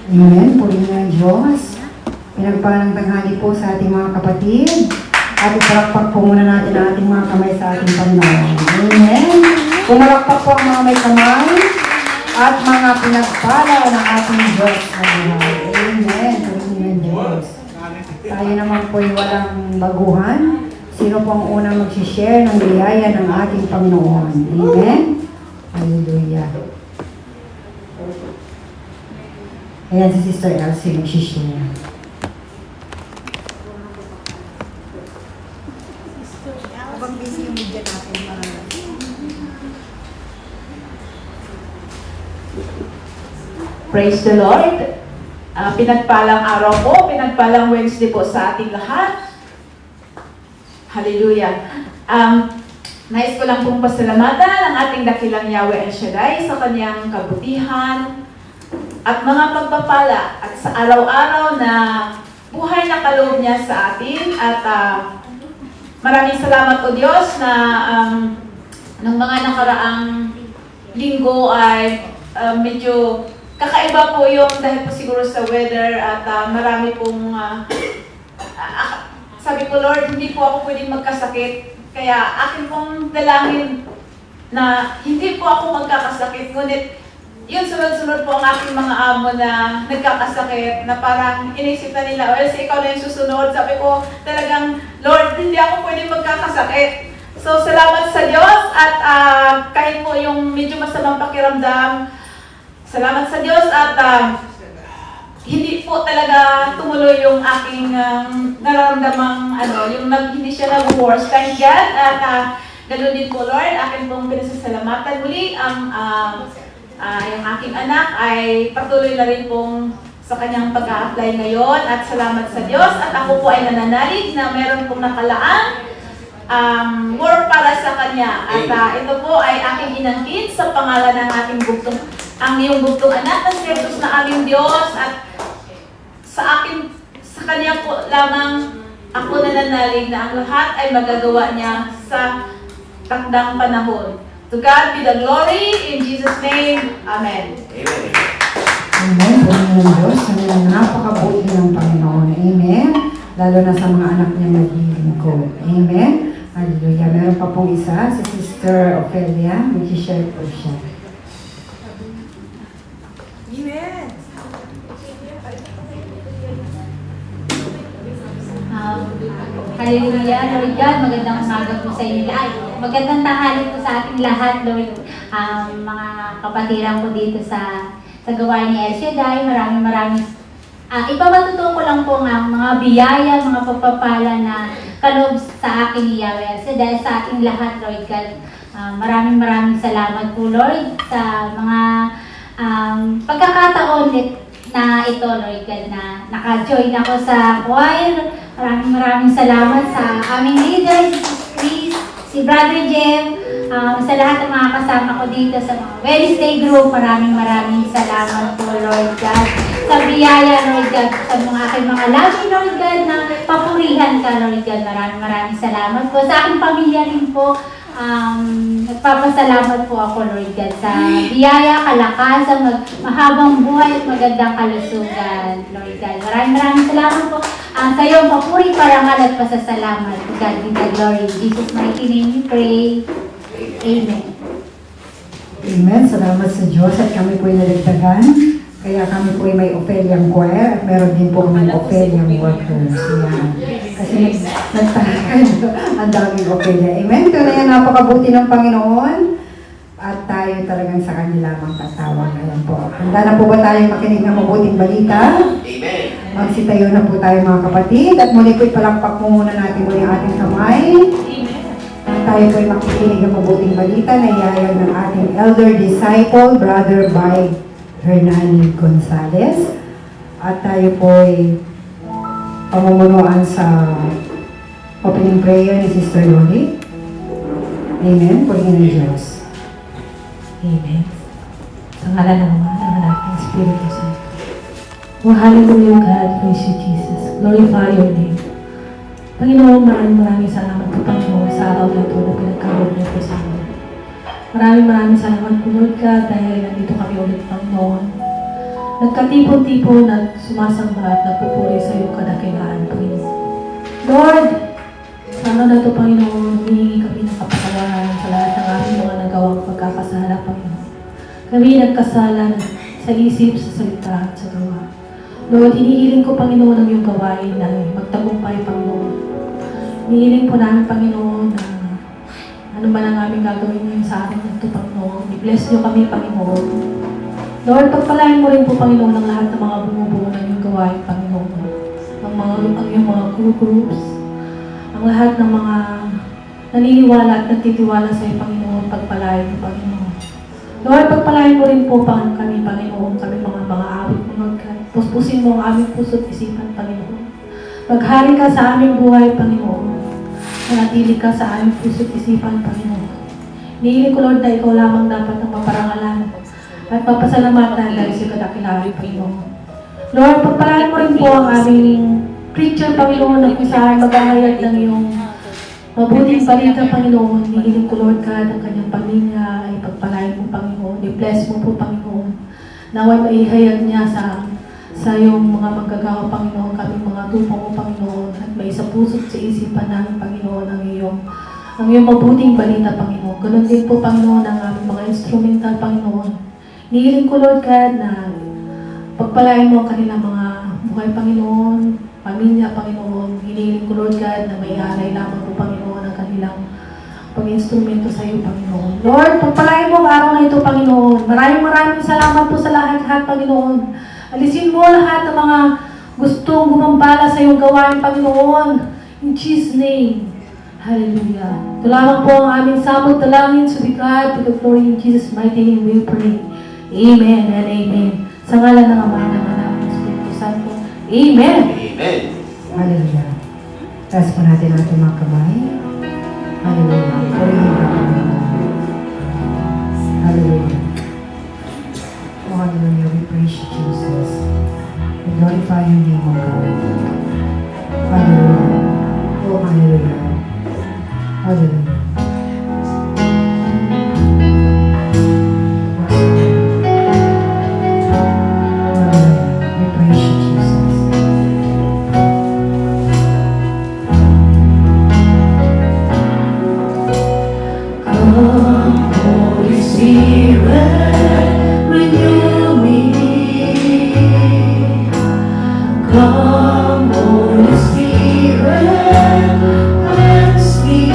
Amen. Purihin ng Diyos. Pinagpalang tanghali po sa ating mga kapatid. At ipalakpak po muna natin ang ating mga kamay sa ating Panginoon. Amen. Pumalakpak po ang mga may kamay at mga pinagpala ng ating Diyos na buhay. Amen. Purihin ng Diyos. Tayo naman po ay walang baguhan. Sino po ang unang mag-share ng biyaya ng ating Panginoon? Amen. Hallelujah. Ayan si Sister Elsie mag-share. Habang busy yung media natin, Praise the Lord. Pinagpalang araw po, pinagpalang Wednesday po sa ating lahat. Hallelujah. Nais ko lang pong pasalamatan ang ating dakilang Yahweh El Shaddai sa kanyang kabutihan at mga pagpapala at sa araw-araw na buhay na kaloob niya sa atin. At maraming salamat o Diyos na ng mga nakaraang linggo ay medyo kakaiba po yung dahil po siguro sa weather at marami pong sabi ko, Lord, hindi po ako pwedeng magkasakit. Kaya akin pong dalangin na hindi po ako magkakasakit. Ngunit yun sunod-sunod po ang aking mga amo na nagkakasakit na parang inisip na nila, well, si ikaw na yung susunod. Sabi ko talagang, Lord, hindi ako pwedeng magkakasakit. So, salamat sa Diyos at kahit po yung medyo masamang pakiramdam, salamat sa Diyos at hindi po talaga tumuloy yung aking nararamdamang yung hindi siya nag-worse. Thank God at ganoon din po Lord, akin pong pinasasalamatan muli yung aking anak ay patuloy na rin pong sa kanyang pag-a-apply ngayon at salamat sa Diyos at ako po ay nananalig na meron pong nakalaang work para sa kanya at ito po ay aking inangkin sa pangalan ng ating bugtong ang iyong bugtong anak na si Jesus na aming Diyos at sa kanya po lamang ako nananalig na ang lahat ay magagawa niya sa takdang panahon. To God be the glory in Jesus' name. Amen. Amen. Amen. Purihin ng Diyos. Ang napakabuti ng Panginoon. Amen. Lalo na sa mga anak niya maglilingkod. Amen. Hallelujah. Meron pa pong isa, si Sister Ophelia. Mag-share po siya. Amen. Hallelujah, Lord God, magandang umaga po sa inyo lahat. Magandang tanghali po sa ating lahat, Lord. Mga kapatiran ko dito sa gawain ni El Shaddai, maraming ipamatuto ko lang po ang mga biyaya, mga pagpapala na kaloob sa akin ni Yahweh El Shaddai, sa ating lahat, Lord God. Maraming salamat po, Lord, sa mga pagkakataon na ito, Lord God, na naka-join ako sa choir. Maraming salamat sa aming leader, si Chris, si Brother Jem, sa lahat ng mga kasama ko dito sa mga Wednesday group. Maraming salamat po, Lord God. Sa biyaya, Lord God, sa mga aking mga labi, Lord God, na papurihan ka, Lord God. Maraming salamat po. Sa aking pamilya rin po, nagpapasalamat po ako, Lord God, sa biyaya, kalakasan, mahabang buhay at magandang kalusugan, Lord God. Maraming salamat po. Sa iyo, papuri, parangal at pasasalamat. God be the glory. In Jesus' mighty name we pray. Amen. Amen. Salamat sa Diyos at kami po ay nadagdagan. Kaya kami po ay may Opheliang choir at meron din po kami Opheliang workers. Yan. Kasi nagtahakan ang daming Ophelia. Amen. Ito na yan, napakabuti ng Panginoon. At tayo talagang sa kanila lamang tatawag. Ayan po. Handa na po ba tayo makinig ng mabuting balita? Amen. Magsitayo na po tayo mga kapatid. At muli po'y palakpak mo muna natin muli ang ating kamay. At tayo po'y makikinig ng mabuting balita na iyayag ng ating elder disciple, Brother Bay Hernani Gonzalez. At tayo po'y pamumunuan sa opening prayer ni Sister Loli. Amen. Purihin ng Diyos. Amen. Sa ngalan ng Ama, ng Anak, ng Espiritu Santo. Oh, hallelujah, God. Praise you, Jesus. Glorify your name. Panginoon, maraming salamat po, Panginoon, sa araw na ito na pinagkaroon niyo po sa amin. Maraming salamat po, Lord God, dahil nandito kami ulit, Panginoon. nagkatipon-tipon at sumasamba at nagpupuri sa iyong kadakilaan, Panginoon. Lord, sa araw na ito, Panginoon, humihingi kami ng kapatawaran sa lahat ng aming mga nagawang pagkakasala, Panginoon. Kami nagkasala sa isip, sa salita at sa gawa. Lord, hinihiling ko, Panginoon, ang iyong gawain na magtagumpay, Panginoon. Hinihiling po namin, Panginoon, na ano man ang aming gagawin ngayon sa amin ito, Panginoon. I-bless niyo kami, Panginoon. Lord, pagpalain mo rin po, Panginoon, ang lahat ng mga bumubuo ng iyong gawain, Panginoon. Ang iyong mga groups, ang lahat ng mga naniniwala at nagtitiwala sa iyo, Panginoon, pagpalain mo, Panginoon. Lord, pagpalain mo rin po kami, Panginoon, kami mga awit mo, Lord God. Puspusin mo ang aming puso't isipan, Panginoon. Maghari ka sa aming buhay, Panginoon. Manatili ka sa aming puso't isipan, Panginoon. Hinihiling ko, Lord, na ikaw lamang dapat ang maparangalan at mapasalamatan dahil sa kadakilaan, Panginoon. Lord, pagpalain mo rin po ang aming preacher, Panginoon, na kung saan maghahayag ng iyong mabuting balita, Panginoon. Hinihiling ko, Lord God, ang kanyang pamilya ay pagpalain mo, Panginoon. I-bless mo po, Panginoon. Naway maihayag niya sa iyong mga manggagawa, Panginoon, kaming mga tupong mo, Panginoon, at may sa puso't sa isipan namin, Panginoon, ang iyong mabuting balita, Panginoon. Ganun din po, Panginoon, ang aming mga instrumental, Panginoon. Hinihiling ko, Lord God, na pagpalain mo ang kanilang mga buhay, Panginoon, pamilya, Panginoon. Hinihiling ko, Lord God, na may alay lamang po, Panginoon, ang kanilang pag-instrumento sa iyo, Panginoon. Lord, pagpalain mo ang araw na ito, Panginoon. Maraming salamat po sa lahat, Panginoon. Alisin mo lahat ng mga gustong gumambala sa iyong gawain, Panginoon. In Jesus' name. Hallelujah. Ito lamang po ang aming samot dalangin. So be God, to the glory in Jesus' mighty name we pray. Amen and amen. Sa ngalan ng Ama, ng Anak, ng Espiritu Santo. Amen. Amen. Hallelujah. Taas po natin ang ating mga kamay. Hallelujah. Purihin ka, Panginoon. Hallelujah. Oh, hallelujah. We praise you, Jesus. We glorify your name, O God. Hallelujah. Oh, hallelujah. Hallelujah. Hallelujah. We praise you, Jesus. Come, Holy Spirit, renew me. Come, Holy Spirit, cleanse me.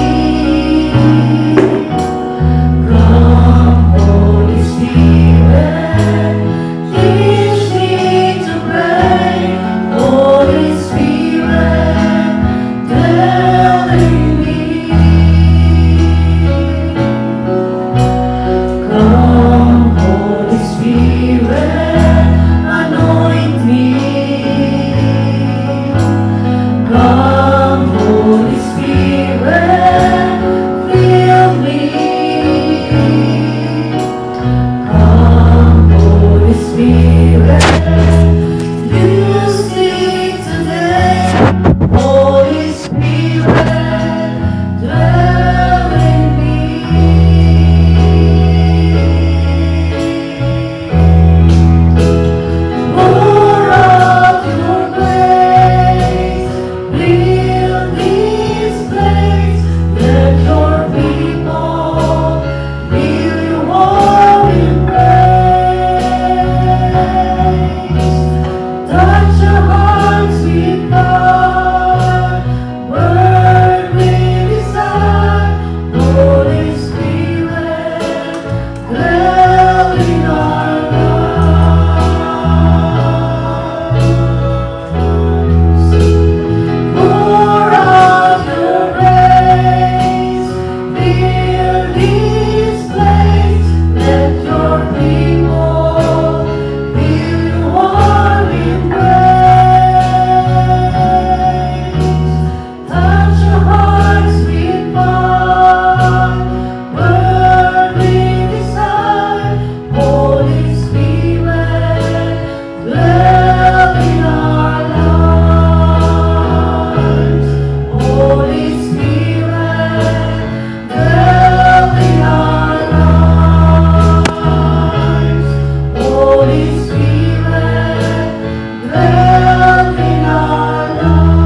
love in our lives.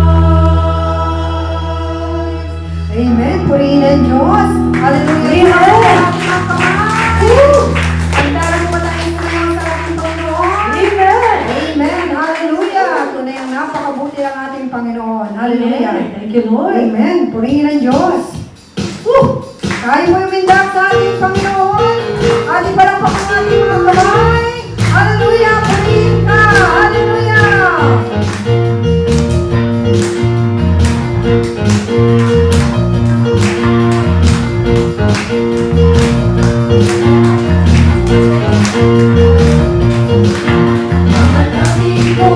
Amen. Purihin ang Diyos. Hallelujah. Amen. Ang dami mo tayo sa ating Panginoon. Amen. Amen. Hallelujah. Tunay ang napakabuti ng ating Panginoon. Hallelujah. Thank you, Lord. Amen. Purihin ang Diyos. Kaya mo imindak sa ating Panginoon. Ating palakpak ang ating mga kamay. Hallelujah. Purihin ka. Hallelujah. Manalangin ko,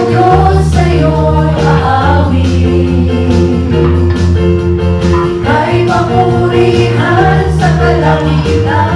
Diyos, sa'yo'y aawit. Ika'y papurihan sa kalangitan.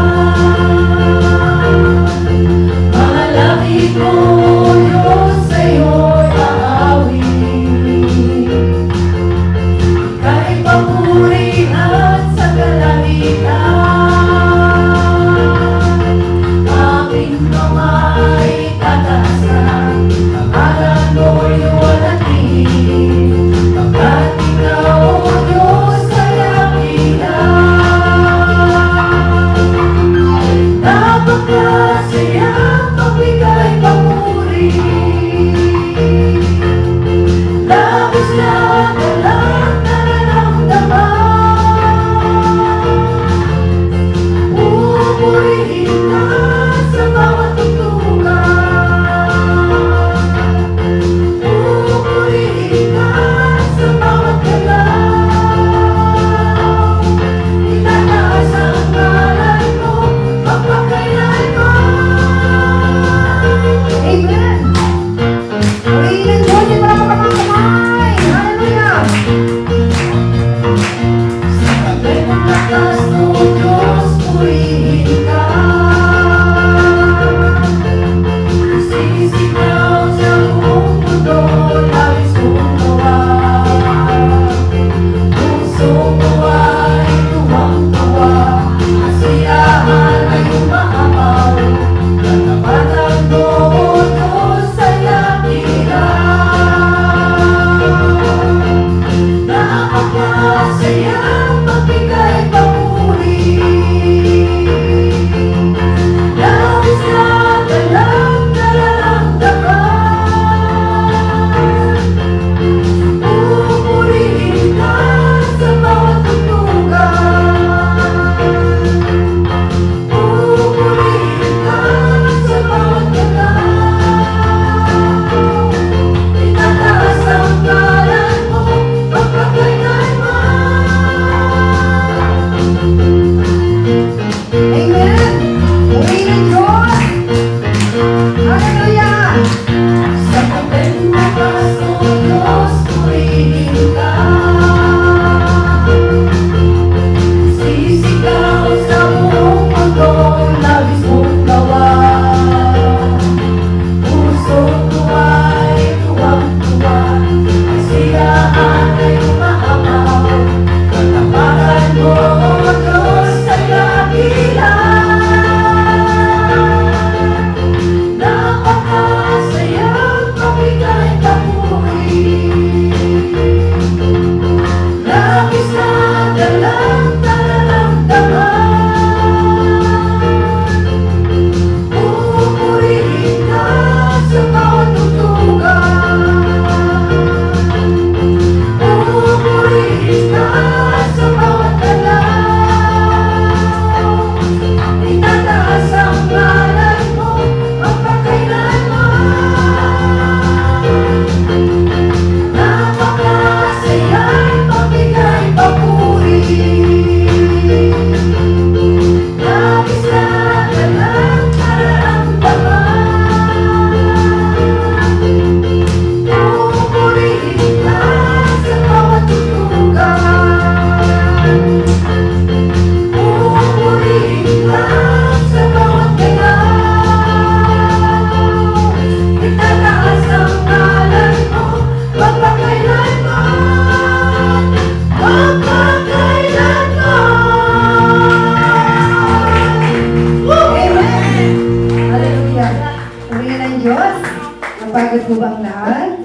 Napagod po ba ang lahat?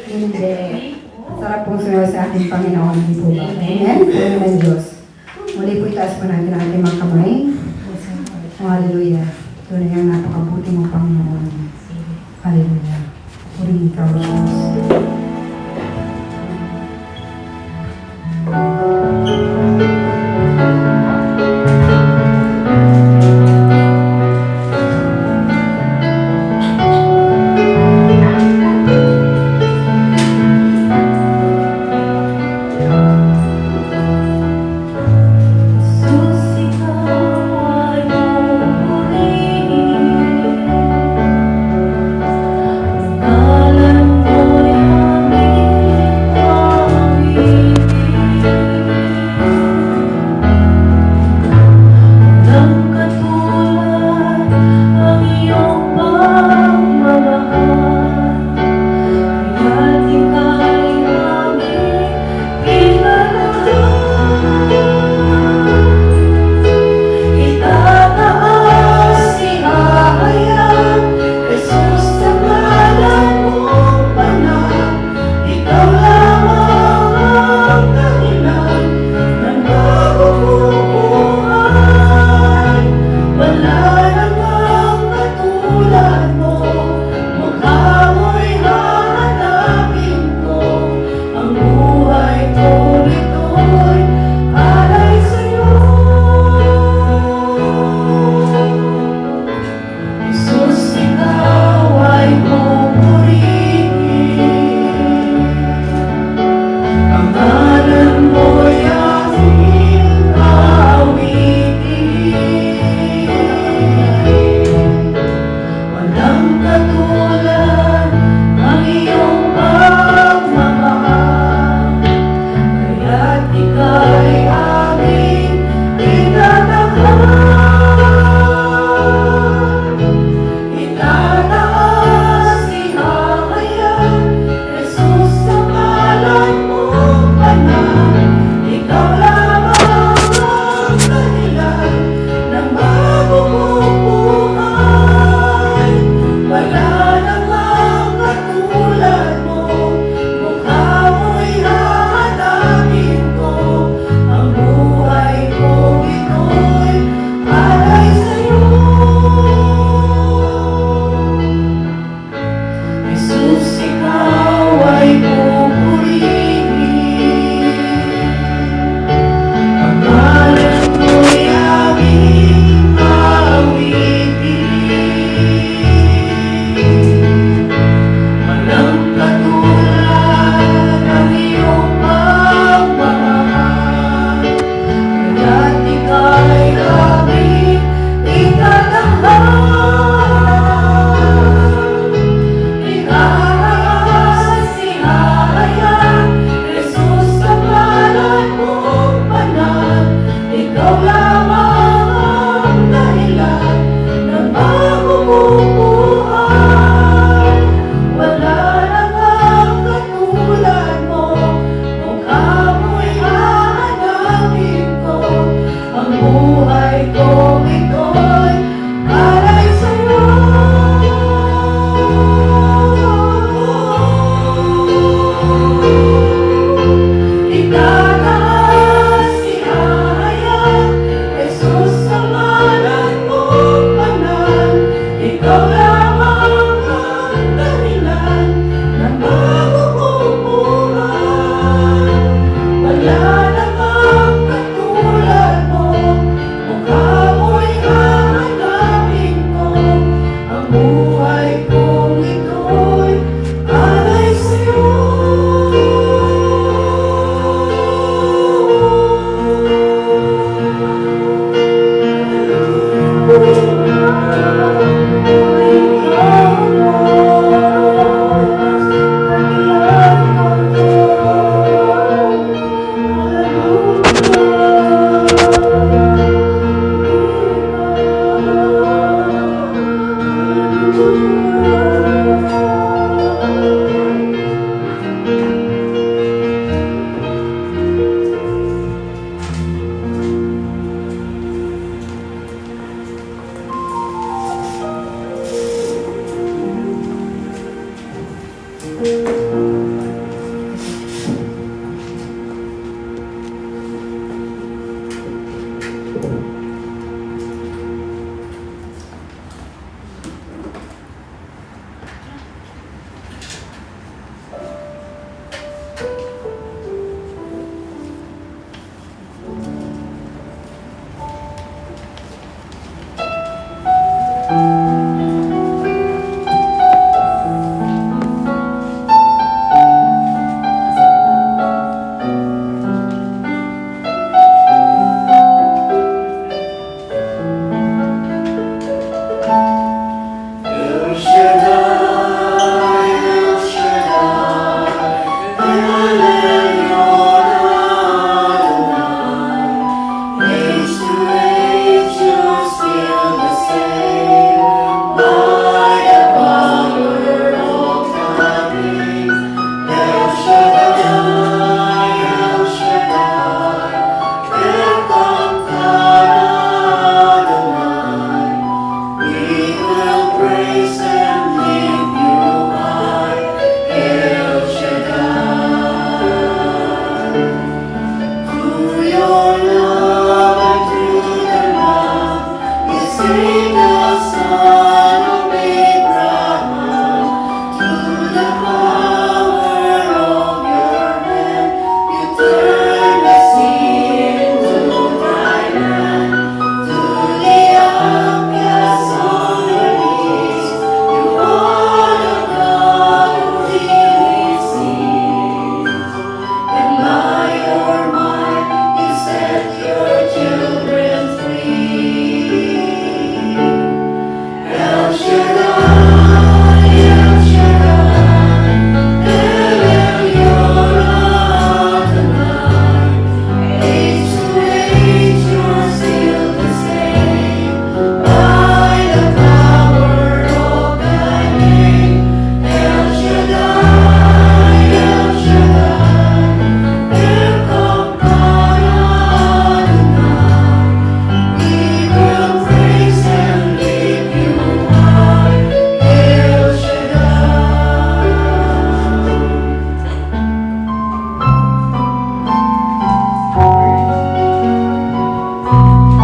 Hindi. Sarap po sumayaw sa ating Panginoon. Hindi po ba? Amen? Amen ng Diyos. Muli po itaas po natin ang ating mga kamay. Hallelujah. Tunay ang napakabuti mong Panginoon. Hallelujah. Purihin ka, O Diyos. Alam ko'y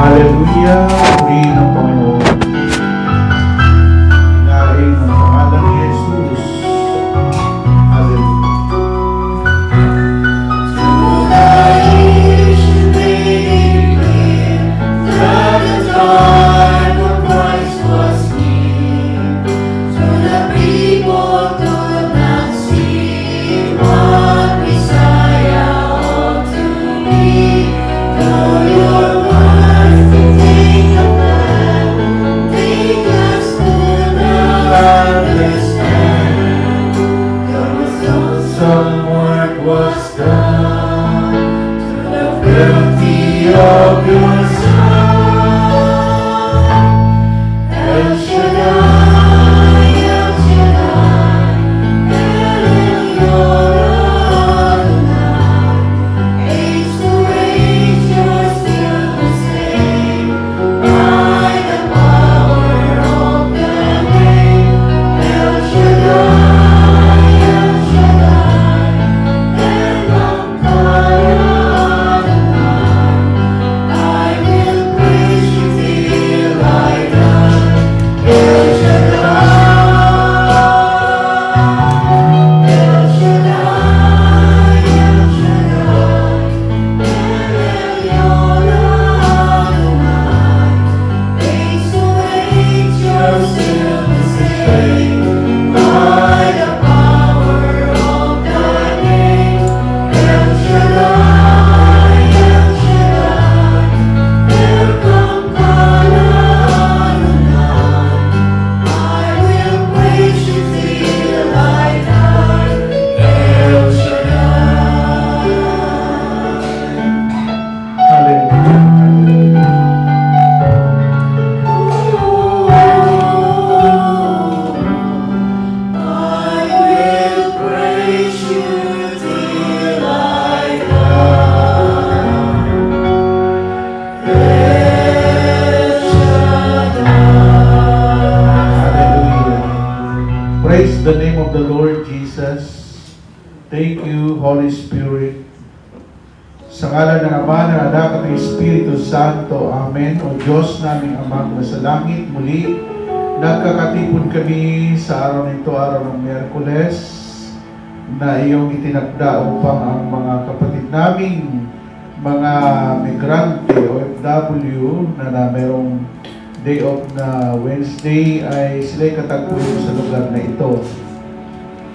Hallelujah, purihin ng Panginoon. Ilahin ang pangalan ni Jesus. Hallelujah. Some work was done to the beauty of your Son. El Shaddai, El Shaddai, El Elyon Adonai. Age to age, you're still the same. By the power of the name, El Shaddai, El Shaddai. Lord Jesus. Thank you, Holy Spirit. Sa ngalan ng Ama, ng Anak, at ng Espiritu Santo. Amen. O Diyos naming Amang nasa langit, muli nagkakatipon kami sa araw nito, araw ng Miyerkules, na iyong itinakda upang ang mga kapatid naming mga migrante o OFW na merong day off na Wednesday ay sila'y katagpuin sa lugar na ito.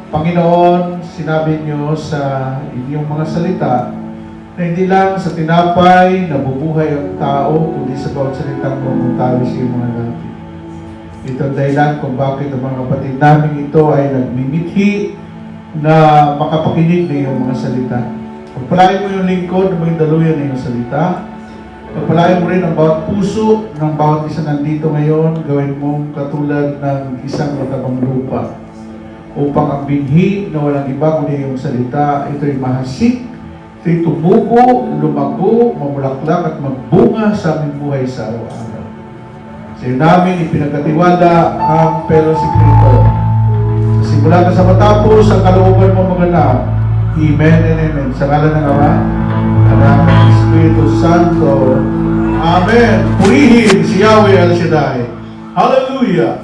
Panginoon, sinabi niyo sa inyong mga salita na hindi lang sa tinapay nabubuhay ang tao, kundi sa bawat salitang mumutawi sa iyong mga labi. Ito ang dahilan kung bakit ang mga kapatid namin ito ay nagmimithi na makapakinig ng iyong mga salita. Pagpalain mo yung lingkod na maging daluyan ng iyong salita. Pagpalain mo rin ang bawat puso ng bawat isa nandito ngayon, gawin mong katulad ng isang matabang lupa. Upang ang binhi na walang iba kundi yung salita, ito'y mahasik, ito'y tumubo, lumago, mamulaklak at magbunga sa aming buhay sa araw-araw. Sa iyo namin ipinagkatiwala ang pero sikrito. Simula na sa matapos, ang kalooban mo maganap. Amen and amen. Sa ngalan ng Ama, Anak, at Espiritu Santo. Amen. Purihin si Yahweh El Shaddai. Hallelujah.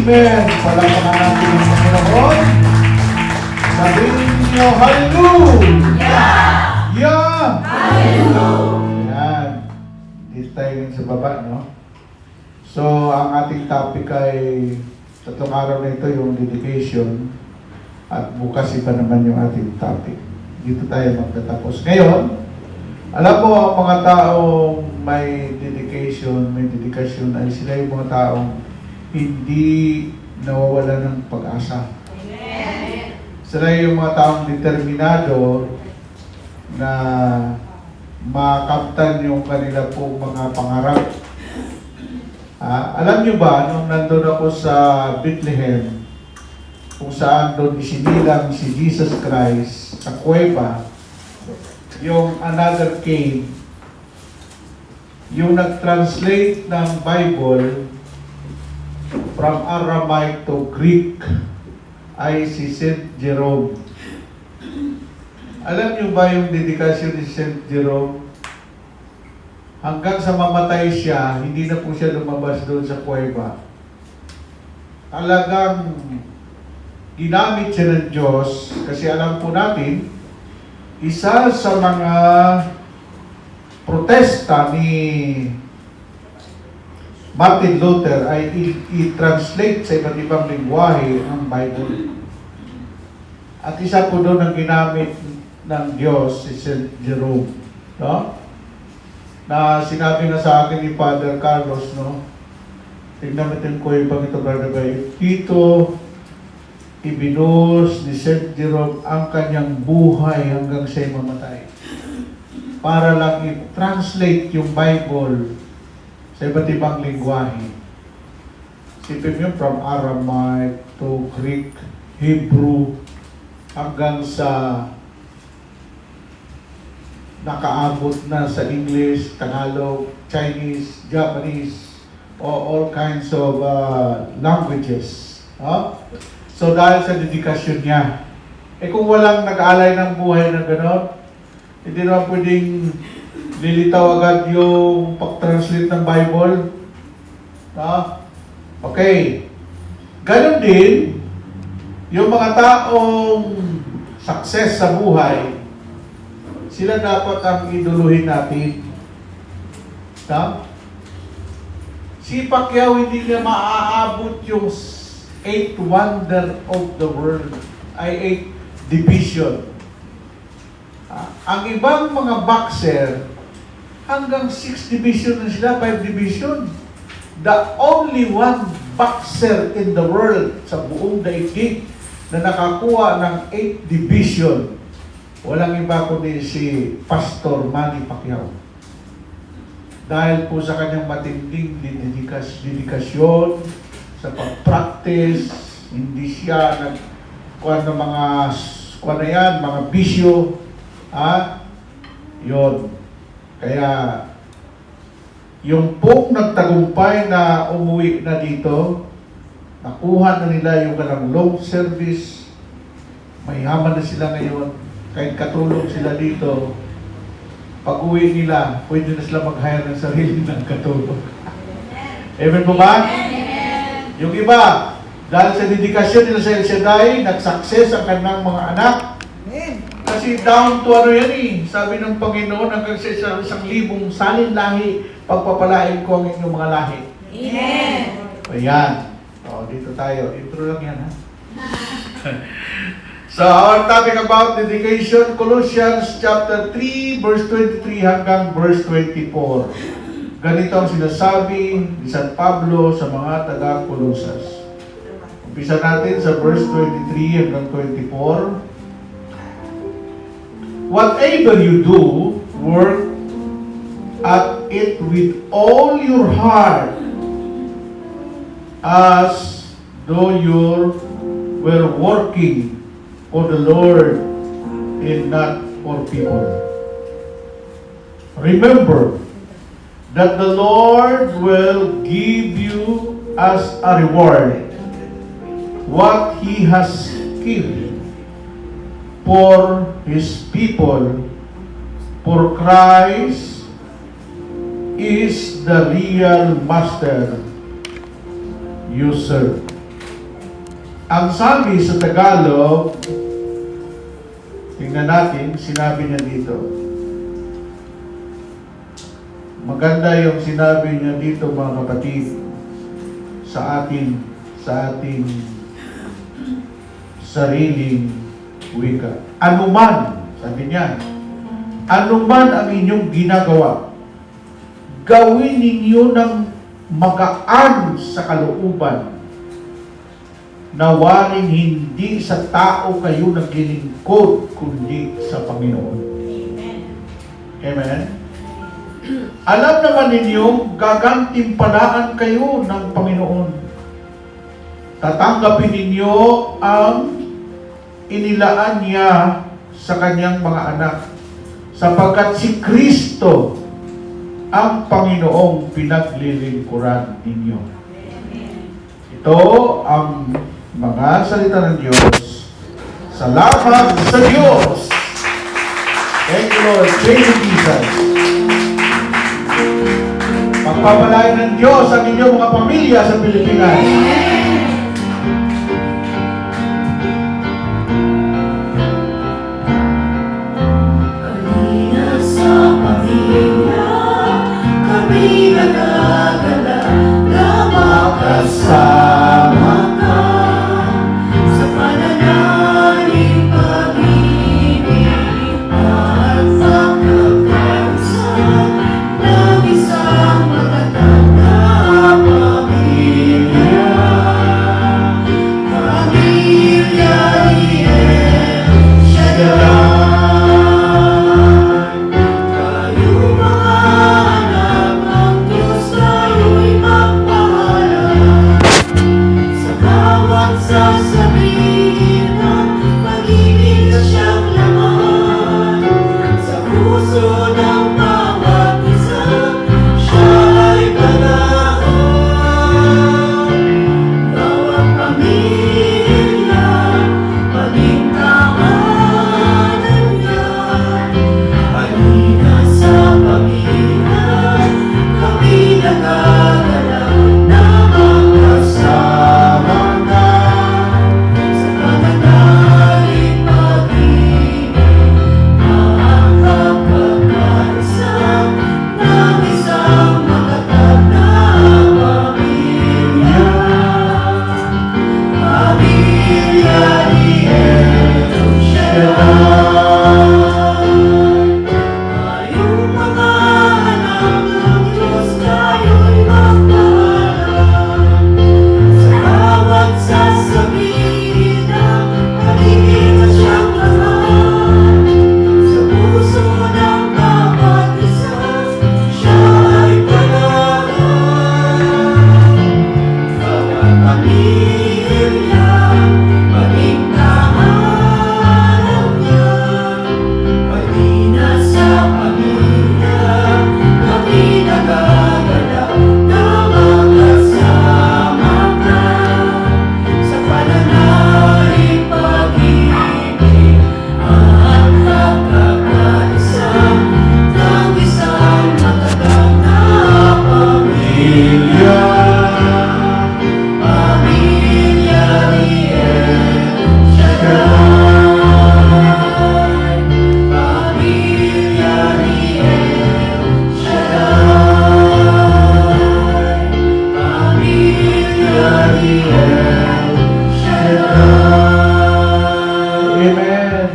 Amen. Palakpakan natin ang Panginoon. Sabihin niyo, Hallelujah! Yeah! Hallelujah! Yan. Dito tayo sa baba, no? So, ang ating topic ay tatlong araw na ito yung dedication at bukas iba naman yung ating topic. Dito tayo magtatapos. Ngayon, alam mo, ang mga taong may dedication, may dedikasyon ay sila yung mga taong hindi nawawala ng pag-asa. Sila yung mga taong determinado na makamtan yung kanila pong mga pangarap. Alam nyo ba, nung nandun ako sa Bethlehem, kung saan doon isinilang si Jesus Christ sa kuweba, yung another cave, yung nag-translate ng Bible from Aramaic to Greek ay si Saint Jerome. Alam niyo ba yung dedikasyon ni Saint Jerome? Hanggang sa mamatay siya, hindi na po siya lumabas doon sa kuweba. Talagang ginamit siya ng Diyos kasi alam po natin, isa sa mga protesta ni Martin Luther ay i-translate sa iba't ibang lingwahe ang Bible. At isa po doon ang ginamit ng Diyos si Saint Jerome. No? Na sinabi na sa akin ni Father Carlos, no? Tignan natin ko yung ito, Brother Bay. Dito, ibinuhos ni Saint Jerome ang kanyang buhay hanggang siya'y mamatay. Para lang i-translate yung Bible sa iba't ibang lingwahe. Sipin nyo, from Aramaic to Greek, Hebrew, hanggang sa nakaabot na sa English, Tagalog, Chinese, Japanese, or all kinds of languages. So dahil sa dedikasyon niya, kung walang nag-alay ng buhay na gano'n, hindi naman pwedeng lilitaw agad yung pag-translate ng Bible. Okay. Ganon din, yung mga taong success sa buhay, sila dapat ang iduluhin natin. Si Pacquiao hindi niya maaabot yung 8th wonder of the world, ay 8 division. Ang ibang mga boxer, hanggang 6 division na sila, 5 division. The only one boxer in the world sa buong daigdig na nakakuha ng 8 division, walang iba kundi si Pastor Manny Pacquiao. Dahil po sa kanyang matinding dedikasyon sa pag-practice, hindi siya nagkuha ng mga bisyo. Yun. Kaya, yung pong nagtagumpay na umuwi na dito, nakuha na nila yung kanang long service, mayaman na sila ngayon, kahit katulong sila dito, pag uwi nila, pwede na sila mag-hire ng sarili ng katulong. Amen po ba? Amen. Yung iba, dahil sa dedikasyon nila sa El Shaddai, nag-success ang kanilang mga anak. Amen. Kasi down to sabi ng Panginoon, hanggang sa 1,000 salin lahi, pagpapalain ko ang inyong mga lahi. Amen. Ayan. Dito tayo. Intro lang yan, ha? So, our topic about dedication, Colossians chapter 3, verse 23 hanggang verse 24. Ganito ang sinasabi ni San Pablo sa mga taga-Colosas. Umpisa natin sa verse 23 hanggang 24. Whatever you do, work at it with all your heart, as though you were working for the Lord and not for people. Remember that the Lord will give you as a reward what He has given for His people, for Christ is the real master you serve. Ang sabi sa Tagalog, tingnan natin, sinabi niya dito. Maganda yung sinabi niya dito, mga kapatid. sa ating sariling wika. Anuman, sabi niya, anuman ang inyong ginagawa, gawin ninyo ng magaan sa kalooban, na waring hindi sa tao kayo naglilingkod, kundi sa Panginoon. Amen? Alam naman ninyo, gagantimpalaan kayo ng Panginoon. Tatanggapin ninyo ang inilaan niya sa kanyang mga anak, sapagkat si Kristo ang Panginoong pinaglilingkuran ninyo. Ito ang mga salita ng Diyos. Salamat sa Diyos! Thank you, Lord. Praise you, Jesus. Pagpapalain ng Diyos ang inyong mga pamilya sa Pilipinas. Kanina sa pamilya, kami nagagala na makasama ka sa pananalig, pag-ibig at pagkakaisa ng isang matatag na pamilya. Pamilya ni El Shaddai. Kayo mga anak ng Diyos, kayo'y magpahala sa bawat sasabihin ng pag-ibig na siyang laman. Sa puso ng bawat isa, siya ay banahan. Bawat pamilya, maging tahanan niya. Kanina sa pamilya, kami nagagalaw na magkasama ka sa pananalig, pag-ibig at pagkakaisa ng isang matatag na pamilya. Pamilya ni El Shaddai. Kayong mga anak ng Diyos, kayo'y magpahala sa bawat sasabihin ng pag-ibig na siyang laman. Sa puso ng bawat isa, siya ay banahan. Bawat pamilya, maging tahanan niya. Kanina sa pamilya, kami nagagalaw na magkasama ka sa pananalig, pag-ibig at pagkakaisa ng isang matatag na pamilya. Pamilya ni El Shaddai. Pamilya ni El Shaddai. Pamilya ni El Shaddai. Amen.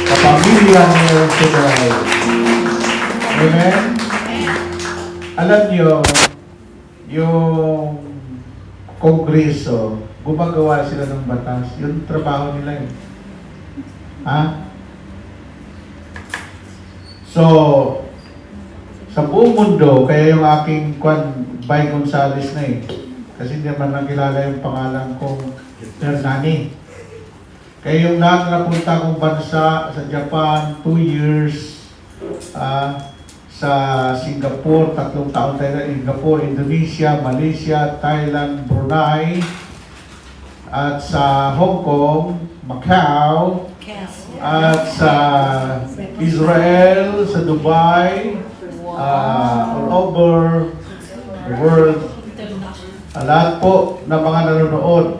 Kapamilya ni El Shaddai. Amen. Alam niyo, yung Kongreso, gumagawa sila ng batas. Yung trabaho nila yun. Ha? So, sa buong mundo, kaya yung aking Bay Gonzales na eh. Kasi hindi naman nakilala yung pangalan kong Hernani. Kaya yung napunta kong bansa sa Japan, 2 years, sa Singapore, 3 taon tayo na Singapore, Indonesia, Malaysia, Thailand, Brunei, at sa Hong Kong, Macau, at sa Israel, sa Dubai, all over the world. Lahat po na mga nanonood,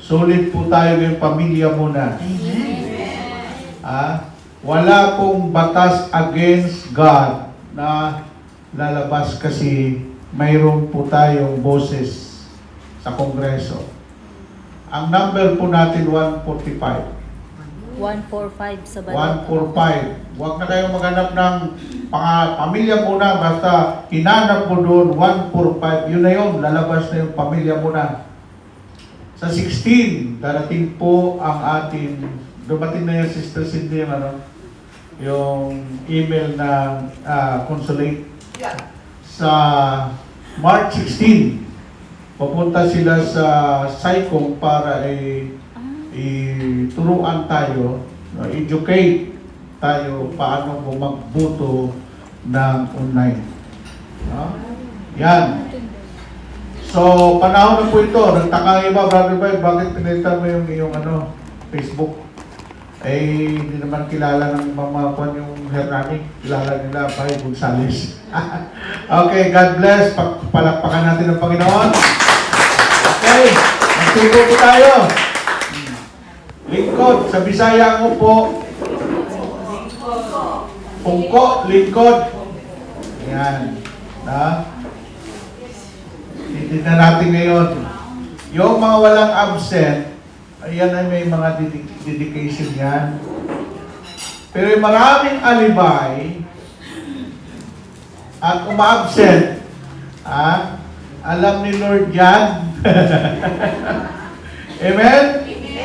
sulit po tayo ng pamilya muna. Wala pong batas against God na lalabas kasi mayroon po tayong boses sa Kongreso. Ang number po natin 145. 145 sa balot. 145. Huwag na kayong maghanap ng pamilya muna, basta hinanap mo doon 145. Yun na yun, lalabas na yung pamilya muna. Sa 16, darating po ang ating, dumating na yung Sister Cindy, yung email ng consulate. Sa March 16, pupunta sila sa SAICOM para ituruan tayo, educate tayo paano magboto ng online. Yan. So, panahon na po ito. Nagtaka ang iba, Brother Boy, bakit pinalitan mo yung iyong Facebook? Hindi naman kilala ng mga yung Hernani. Kilala nila, Pai Gonzales. Okay, God bless. Palakpakan natin ang Panginoon. Okay, magtubo po tayo. Lingkod, sa Bisaya mo po. Pungko, lingkod. Yan. Titignan natin ngayon. Yung mga walang absent, ayan ay may mga dedication yan. Pero yung maraming alibay at uma-absent, alam ni Lord yan. Amen?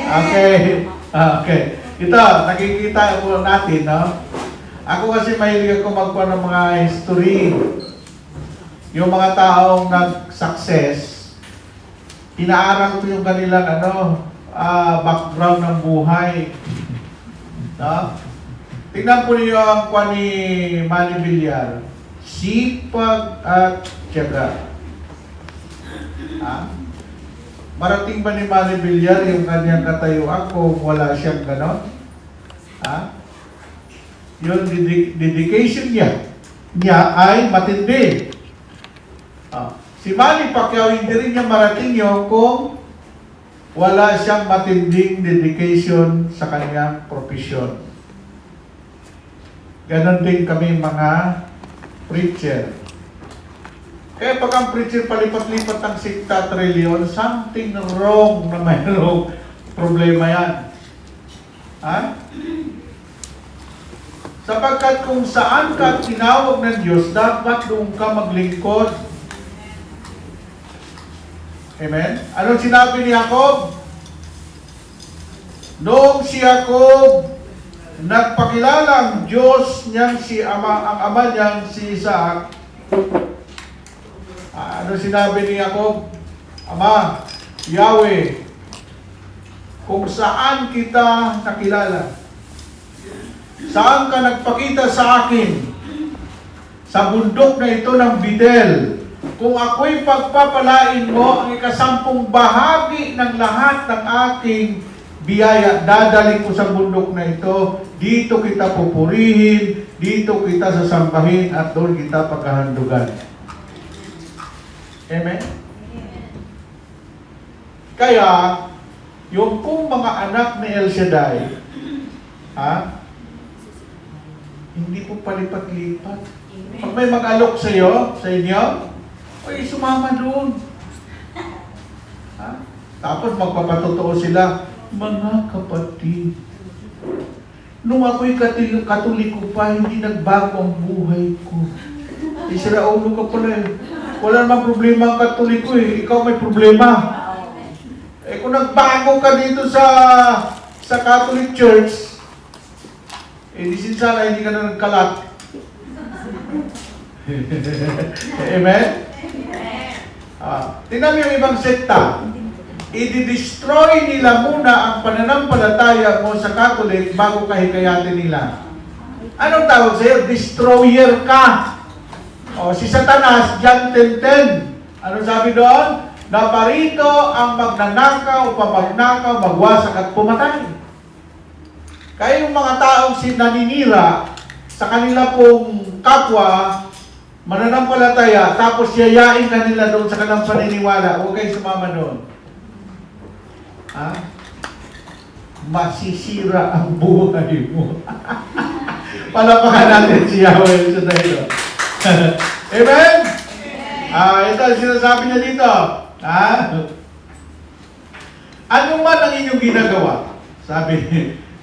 Okay. Okay. Ito, nakikita po natin, no? Ako kasi mahilig ako magkuha ng mga history. Yung mga taong nag-success, inaaral ko yung kanilang background ng buhay. No? Tingnan po niyo ang kuha ni Manny Villar. Sipag at tiyaga. Marating ba ni Manny Villar yung kanyang katayuan kung wala siyang ganon? Yung dedication niya ay matindi. Si Manny Pacquiao hindi rin niya marating yun kung wala siyang matinding dedication sa kanyang profesyon. Ganon din kami mga preacher. Kaya pag ang preacher palipat-lipat ng sikta at reliyon, something wrong na mayroong problema yan. Sapagkat kung saan ka tinawag ng Diyos, dapat doon ka maglingkod. Amen? Anong sinabi ni Jacob? Noong si Jacob nagpakilala ang Diyos niyang ang ama niyang si Isaac, ano sinabi ni Jacob? Ama, Yahweh, kung saan kita nakilala, saan ka nagpakita sa akin, sa bundok na ito ng Bethel, kung ako'y pagpapalain mo ang 10 bahagi ng lahat ng aking biyaya, dadalhin ko sa bundok na ito, dito kita pupurihin, dito kita sasambahin, at doon kita paghahandugan. Amen? Kaya, yung pong mga anak ni El Shaddai, hindi po palipat-lipat. Pag may mag-alok sa inyo, ay sumama doon. Tapos magpapatotoo sila, mga kapatid, nung ako'y katoliko pa, hindi nagbago ang buhay ko. Sira ulo ka pala eh. Wala namang problema ang katoliko eh. Ikaw may problema. Kung nagbago ka dito sa Catholic Church, di sinsala, hindi ka na nagkalat. Amen? Tingnan mo yung ibang sekta. I-destroy nila muna ang pananampalataya mo sa Catholic bago ka hikayatin nila. Anong tawag sa'yo? Destroyer ka. Si Satanas, John 10:10. Anong sabi doon? Naparito ang magnanakaw, pamagnakaw, magwasak at pumatay. Kaya yung mga taong naninira sa kanila pong kapwa, mananampalataya, tapos yayain ka nila doon sa kanilang paniniwala, huwag kayo sumama doon. Masisira ang buhay mo. Palapakan natin si Yahweh sa dahil. Amen? Ito ang sinasabi niya dito. Ano man ang inyong ginagawa? Sabi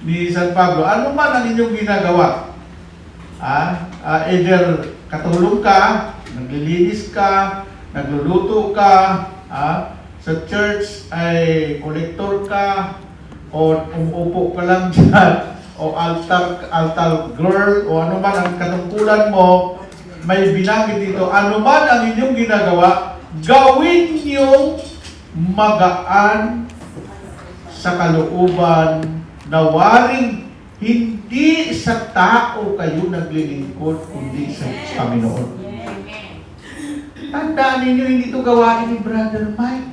ni San Pablo, ano man ang inyong ginagawa? Either katulong ka, naglilinis ka, nagluluto ka, sa church ay kolektor ka, o umuupo ka lang dyan, o altar girl, o ano man ang katungkulan mo, may binanggit dito, ano man ang inyong ginagawa, gawin niyong magaan sa kalooban na waring hindi sa tao kayo naglilingkod, kundi sa Panginoon. Tandaan ninyo, hindi ito gawain ni Brother Mike.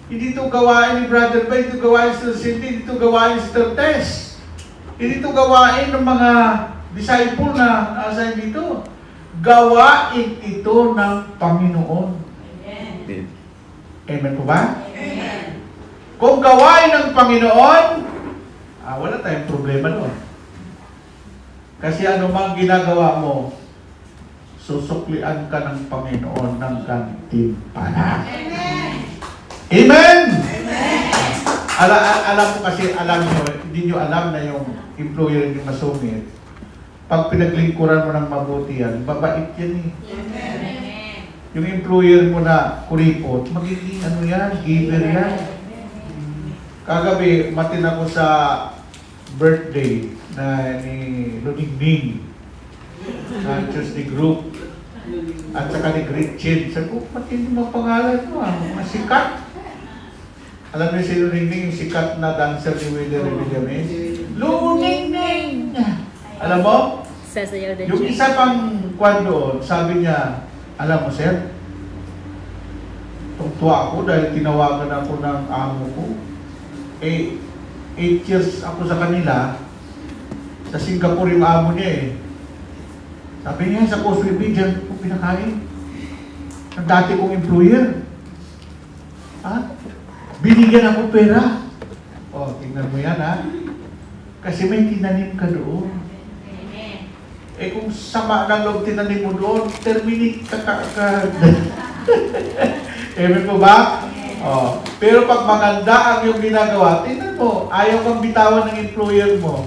Hindi ito gawain ni Brother Mike, ito gawain sa Cindy, hindi ito gawain sa Tess. Hindi ito gawain ng mga disciple na nasa dito. Gawain ito ng Panginoon. Amen po ba? Amen. Kung gawain ng Panginoon, wala tayong problema doon. Kasi ano mang ginagawa mo, susuklian ka ng Panginoon ng gantimpala. Amen! Alam mo kasi, hindi nyo alam na yung employer yung masungit. Pag pinaglingkuran mo ng mabuti yan, babait yan eh. Yung employer mo na kuripot, magiging giver yan. Kagabi, matin ako sa birthday na ni Luningning na Tuesday Group at saka ni Gretchen. Sabi ko, matin yung mga pangalan mo, mga sikat. Alam niyo si Luningning, yung sikat na dancer ni Willie Villames? Luningning! Alam mo? Sasayaw din Yung siya. isa pang kwan doon, sabi niya, alam mo sir, tungtuwa ako dahil tinawagan ako ng amo ko. 8 years ako sa kanila, sa Singapore yung amo niya eh. Sabi niya, sa Causeway Bay, dyan ko pinakain. Ang dati kong employer. Binigyan ako pera. Tingnan mo yan Kasi may tinanim ka doon. Kung sama ng loob tinanim mo doon, terminate ka. Amen po ba? Pero pag maganda ang iyong ginagawa, tingnan mo, ayaw kang bitawan ng employer mo.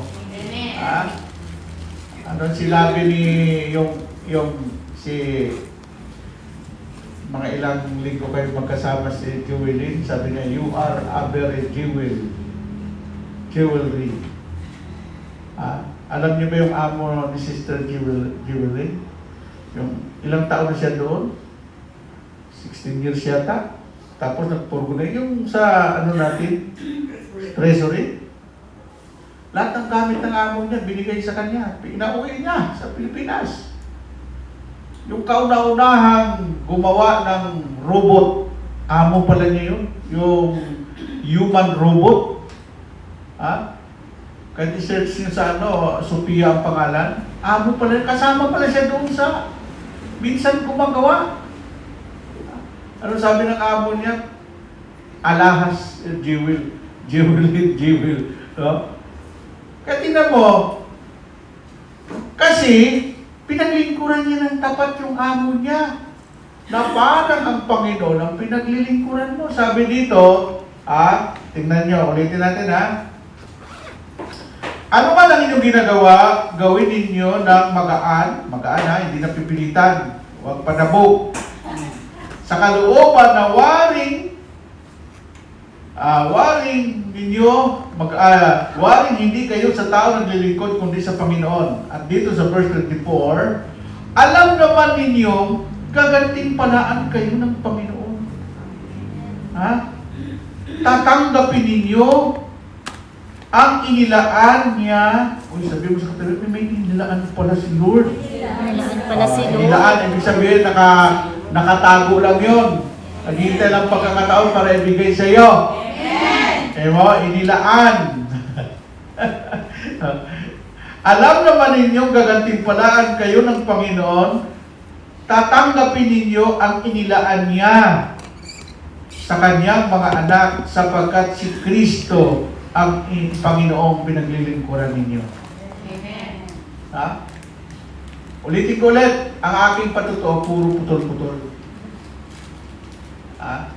Ano sinabi ni si mga ilang linggo kayo magkasama si Jewelyn, sabi niya, you are a very jewelry. Alam niyo ba yung amo ni Sister Jewelyn? Yung ilang taon na siya doon? 16 years yata. Tapos nagpurgo na yung sa natin, treasury. Lahat ng gamit ng amo niya, binigay sa kanya. Pinauwi niya sa Pilipinas. Yung kauna-unahang gumawa ng robot, amo pala niya yun. Yung human robot. Kahit i-search niyo sa Sophia ang pangalan. Amo pala, kasama pala siya doon sa minsan gumagawa. Ano sabi ng amo niya? Alahas, jewel. Kaya tingnan mo, kasi pinaglingkuran niya ng tapat yung amo niya. Na parang ang Panginoon ang pinaglilingkuran mo. Sabi dito, tingnan niyo, ulitin natin Ano man ang inyong ginagawa, gawin ninyo ng magaan hindi na pipilitan, huwag panabog. Sa kalooban na waring hindi kayo sa tao naglilingkod kundi sa Panginoon. At dito sa verse 24, alam naman ninyong gagantimpalaan kayo ng Panginoon. Tatanggapin ninyo ang inilaan niya. Sabi mo sa katabi, may inilaan pala si Lord. Inilaan pala si Lord. Inilaan, ibig sabihin, nakatago lang yun. Naghihintay lang pagkakataon para ibigay sa iyo. Inilaan. Alam naman ninyong gagantimpalaan kayo ng Panginoon, tatanggapin ninyo ang inilaan niya sa kanyang mga anak sapagkat si Kristo ang Panginoong pinaglilingkuran ninyo. Ulitin ko ulit, ang aking patutuo, puro putol-putol. Ah?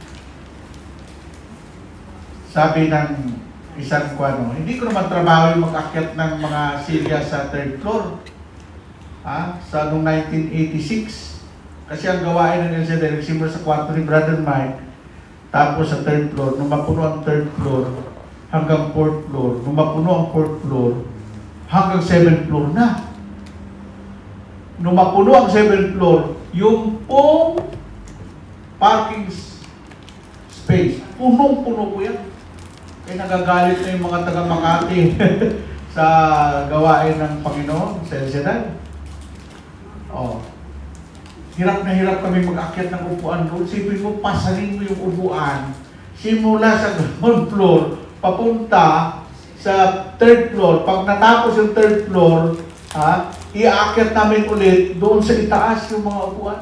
Sabi ng isang kwano, hindi ko naman trabaho yung mag-akyat ng mga silya sa 3rd floor. Sa noong 1986. Kasi ang gawain ng LCD, nagsimula sa kwarto ni Brother Mike, tapos sa 3rd floor, nung mapuno ang 3rd floor, hanggang 4th floor, nung mapuno ang 4th floor, hanggang 7th floor na. Nung mapuno ang 7th floor, yung pong parking space, punong-puno po yan. Kaya nagagalit na yung mga taga Makati sa gawain ng Panginoon sa LCD. Hirap na hirap kami mag-akyat ng upuan doon. Sipin mo, pasarin mo yung upuan, simula sa ground floor, papunta sa 3rd floor. Pag natapos yung 3rd floor, i-aakyat namin ulit doon sa itaas yung mga upuan.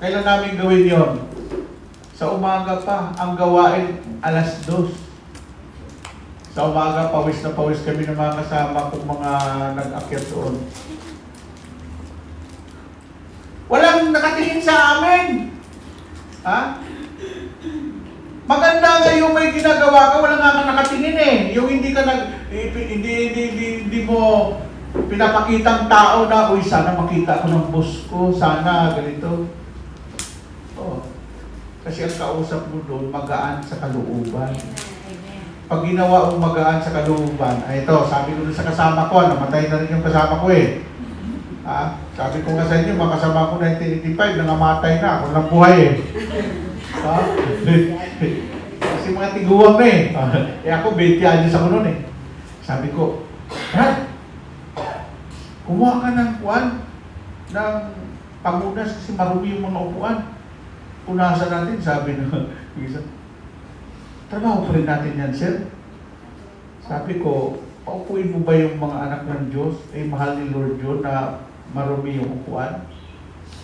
Kailan namin gawin yon? Sa umaga pa, ang gawain alas 2. Sa umaga, pawis na pawis kami ng mga kasama kong mga nag-akyat doon. Walang nakatingin sa amin. Maganda nga yung may ginagawa ka, wala nga nakatingin eh. Yung hindi ka hindi mo pinapakitang tao na, uy, sana makita ko ng boss ko, sana ganito. Kasi ang kausap mo doon, magaan sa kalooban. Pag ginawa mong magaan sa kalooban, ito, sabi ko doon sa kasama ko, namatay na rin yung kasama ko eh. Sabi ko nga sa inyo, mga kasama ko 1985, nangamatay na, ako lang buhay eh. Kasi mga tiguwang na eh. Ako, 20 anos ako noon eh. Sabi ko, Brad, kumuha ka ng ng pamunas kasi marumi yung mga upuan. Punasan natin, sabi na, trabaho pa rin natin yan, sir. Sabi ko, paupuin mo ba yung mga anak ng Diyos? Mahal ni Lord yun na marumi yung upuan?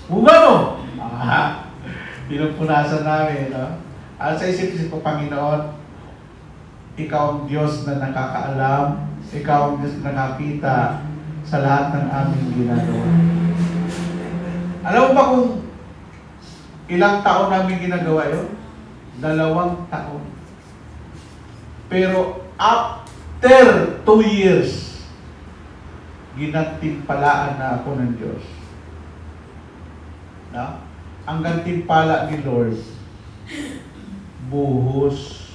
Bugano! Pinupunasan namin, no? At sa isip-isip ko, Panginoon, Ikaw ang Diyos na nakakaalam, Ikaw ang Diyos na nakakita sa lahat ng aming ginagawa. Alam mo ba kung ilang taon namin ginagawa yun? 2 taon. Pero after 2 years, ginantimpalaan na ako ng Diyos. Ang gantimpala ni Lord, buhos.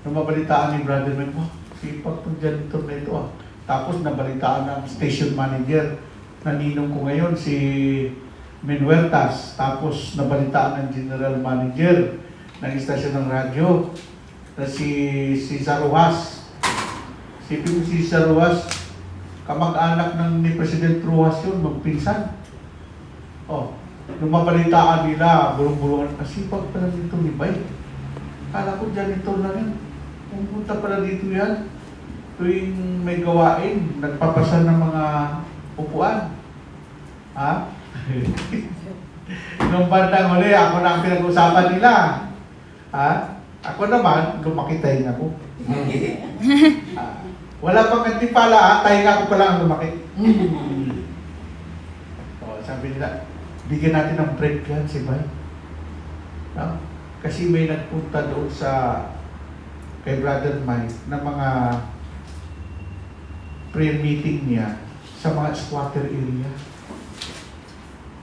Nung mabalitaan ni Brother Mike, sipag itong janitor na ito. Tapos nabalitaan ng station manager, naninong ko ngayon, si Menuertas. Tapos nabalitaan ng general manager ng istasyon ng radyo, na si Saruhas. Sipin mo si Saruhas, kamag-anak ni President Ruhas yun, magpinsan. Nung mabalitaan nila, bulong-bulungan, kasipag pala dito ni Bay. Kala ko janitor na rin. Pumunta pala dito yan. Tuwing may gawain, nagpapasa ng mga upuan. Nung bandang huli, ako na ang pinag-usapan nila. Ako naman, lumaki tayo ako. Wala pang kantipala, tayo ko pala ang lumaki. Sabi nila, bigyan natin ng break yan si Bay. Kasi may nagpunta doon kay Brother Mike na mga prayer meeting niya sa mga squatter area.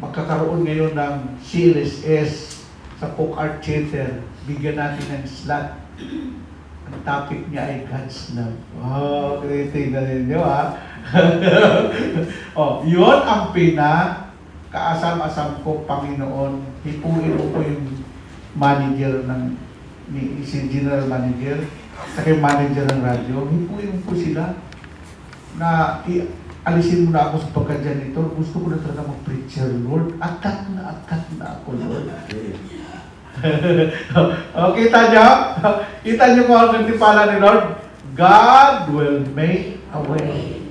Magkakaroon ngayon ng Series S sa Folk Art Theater. Bigyan natin ng slot. Ang topic niya ay God's love. Tingnan ninyo yun ang kaasam-asam ko, Panginoon. Hipuin mo po yung manager si general manager, sa kay manager ng radyo. Hipuin mo po sila na alisin mo na ako sa pagka-janitor. Gusto ko na talaga mag-preacher, Lord. Akat na ako, Lord. Kita nyo? Kita nyo kung ang gantipala ni Lord? God will make a way.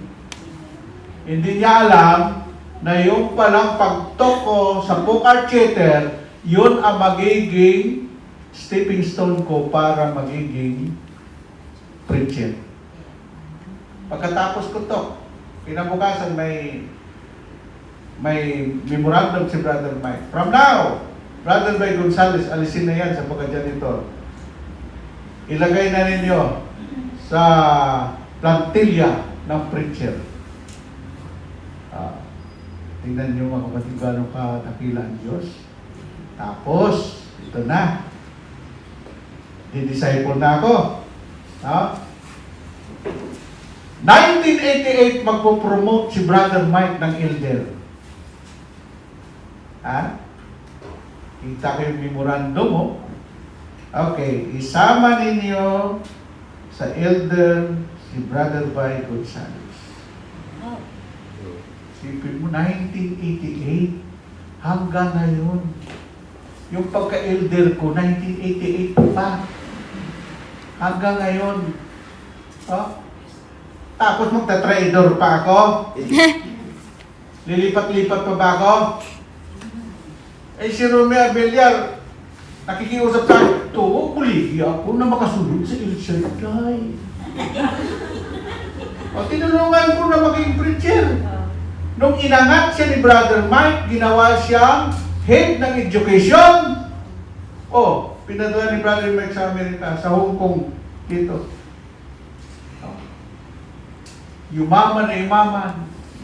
Hindi niya alam na yung palang pagtoko sa Bukar Theater, yun ang magiging stepping stone ko para magiging preacher. Pagkatapos ko to, kinabukasan may may memorandum si Brother Mike. From now, Brother Mike Gonzales, alisin na yan sa pagka-janitor. Ilagay na ninyo sa plantilla ng preacher. Tingnan nyo mga kapatid, gano'ng katakila ang Diyos. Tapos, ito na. Di-disciple na ako. 1988, magpo-promote si Brother Mike ng elder. Kita ko yung memorandum mo. Okay, isama ninyo sa elder si Brother Mike Gonzales. Sipin mo, 1988, hanggang ngayon. Yung pagka-elder ko, 1988 pa. Hanggang ngayon. Tapos magta-trader pa ako. Lilipat-lipat pa ba ako? Si Romeo Abeliar, nakikiusap sa akin, uli ako na makasunod sa El Shaddai. Tinulungan ko na maging preacher. Nung inangat siya ni Brother Mike, ginawa siyang head ng education. Pinadala ni Brother Mike sa Amerika, sa Hong Kong, dito. Yumaman na yumaman.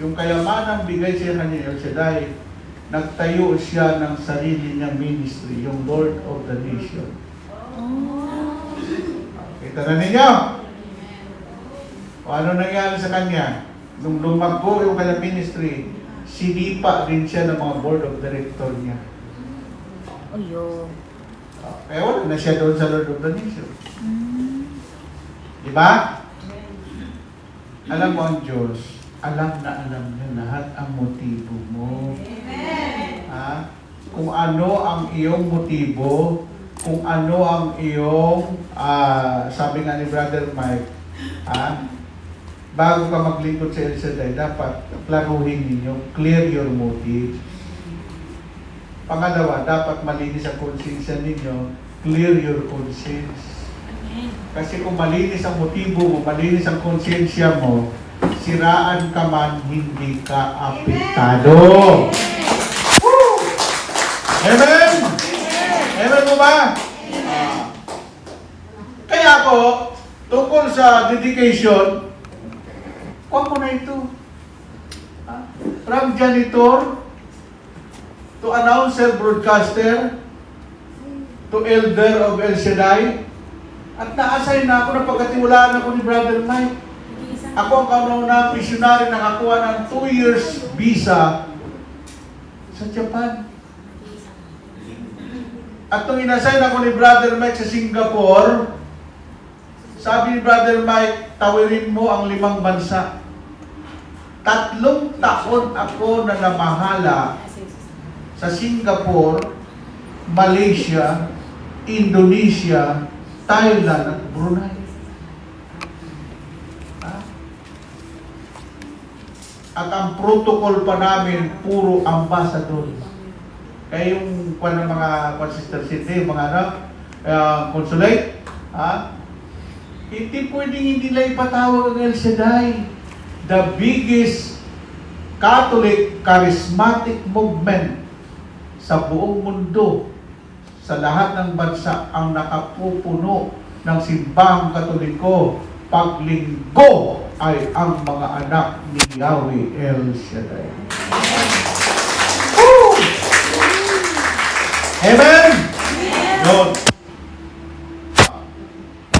Yung kayamanang bigay siya kanya El Shaddai, nagtayo siya ng sarili niyang ministry, yung Lord of the Nation. Kita na ninyo? Ano nangyari sa kanya? Nung lumago yung kanyang ministry, sinipa din siya ng mga board of director niya. Kaya wala na siya doon sa Lord of the Nation. Diba? Alam mo ang Diyos, alam na alam niya lahat ang motibo mo. Kung ano ang iyong motibo, kung ano ang iyong, sabi nga ni Brother Mike, bago ka maglingkod sa El Shaddai, dapat klaruhin ninyo, clear your motive. Pangalawa, dapat malinis ang konsensya ninyo, clear your conscience. Kasi kung malinis ang motibo mo, malinis ang konsensya mo, siraan ka man, hindi ka apektado. Amen? Amen mo ba? Kaya ako, tungkol sa dedication, kuha ko na ito. From janitor, to announcer, broadcaster, to elder of El Shaddai, at na-assign na ako, napagkatiwalaan ako ni Brother Mike. Ako ang kauna-unang missionary na nakakuha ng 2 years visa sa Japan. At nung inassign ako ni Brother Mike sa Singapore, sabi ni Brother Mike, tawirin mo ang 5 bansa. 3 taon ako na namahala sa Singapore, Malaysia, Indonesia, Thailand at Brunei. At ang protocol pa namin, puro ambassador. Kaya yung ng mga sister city, mga consulate, hindi pwedeng hindi nila ipatawag ang El Shaddai. The biggest Catholic charismatic movement sa buong mundo, sa lahat ng bansa, ang nakapupuno ng simbahang Katoliko paglinggo ay ang mga anak ni Yahweh El Shaddai. Woo! Amen? Yun.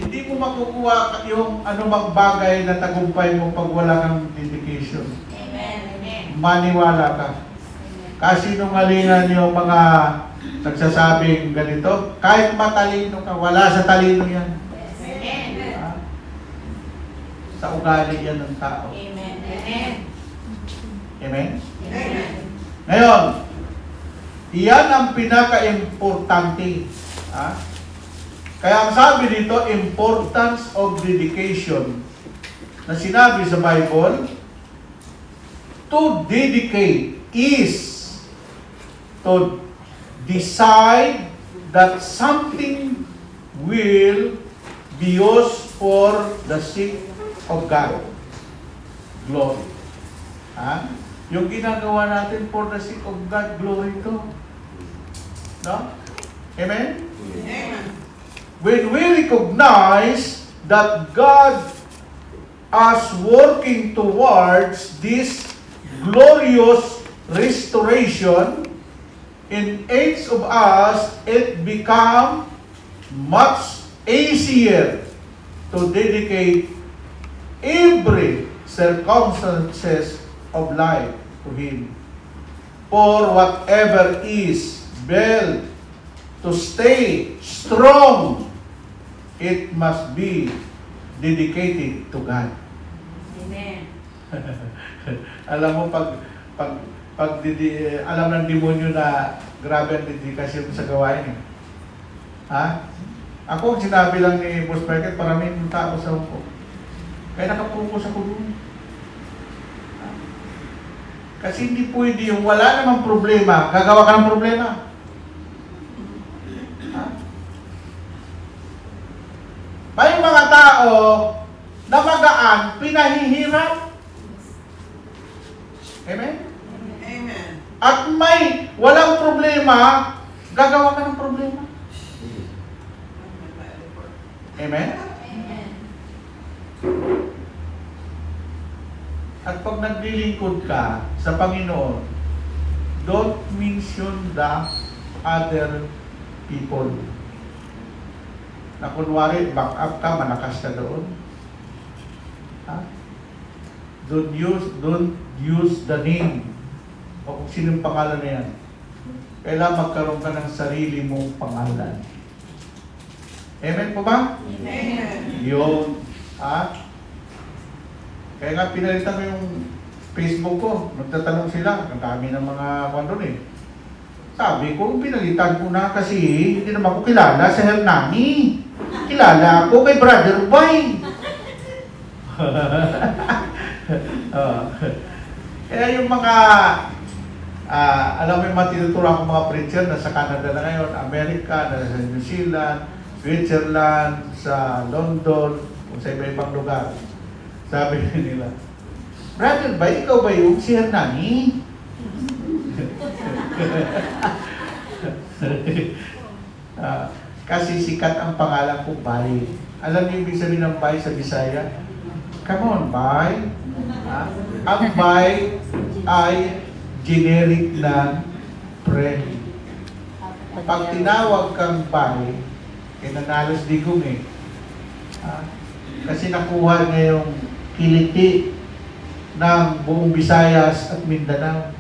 Hindi mo makukuha yung anumang bagay na tagumpay mo pag wala kang dedication. Maniwala ka. Kasinungalingan yung mga nagsasabing ganito, kahit matalino ka, wala sa talino yan. Sa ugali yan ng tao. Amen? Ngayon, iyan ang pinaka-importante. Kaya ang sabi dito, importance of dedication, na sinabi sa Bible, to dedicate is to decide that something will be used for the sake of God. Glory. Yung ginagawa natin for the sake of God, glory to. No? Amen? Amen. When we recognize that God is working towards this glorious restoration, in each of us, it become much easier to dedicate every circumstances of life to Him. For whatever is built to stay strong, it must be dedicated to God. Amen. Alam mo, alam ng demonyo na grabe ang dedikasyon sa gawain. Ha? Ako, sinabi lang ni Boss Michael, maraming tao sa Hong Kong. Kaya nakapokus ako doon. Ha? Kasi hindi pwede yung wala namang problema, gagawa ka ng problema. Ha? May mga tao na magaan, pinahihirap. Amen? Amen. At may walang problema, gagawa ka ng problema. Amen? At pag naglilingkod ka sa Panginoon, don't mention the other people. Na kunwari, back up ka, malakas ka doon. Ha? Don't use the name o kung sinong pangalan na yan. Kailangan magkaroon ka ng sarili mong pangalan. Amen po ba? Amen. Yun. Ha? Kaya nga pinalitan ko yung Facebook ko. Nagtatanong sila. Ang dami ng mga kwan eh. Sabi ko, pinalitan ko na kasi hindi naman ko kilala sa Hernani. Kilala ko kay Brother Bay. Kaya yung mga alam mo yung mga tinuturo akong mga preacher na sa Canada na ngayon, Amerika, na sa New Zealand, Switzerland, sa London, kung sa iba-ibang lugar. Sabi nila, Brother Bay, ikaw ba yung si Hernani? Kasi sikat ang pangalan ko, Bay. Alam niyo ibig sabihin ng Bay sa Bisaya? Come on, Bay. Ang Bay ay generic na friend. Pag tinawag kang Bay, kinanalos digong eh. Kasi nakuha niya yung kiliti ng buong Visayas at Mindanao.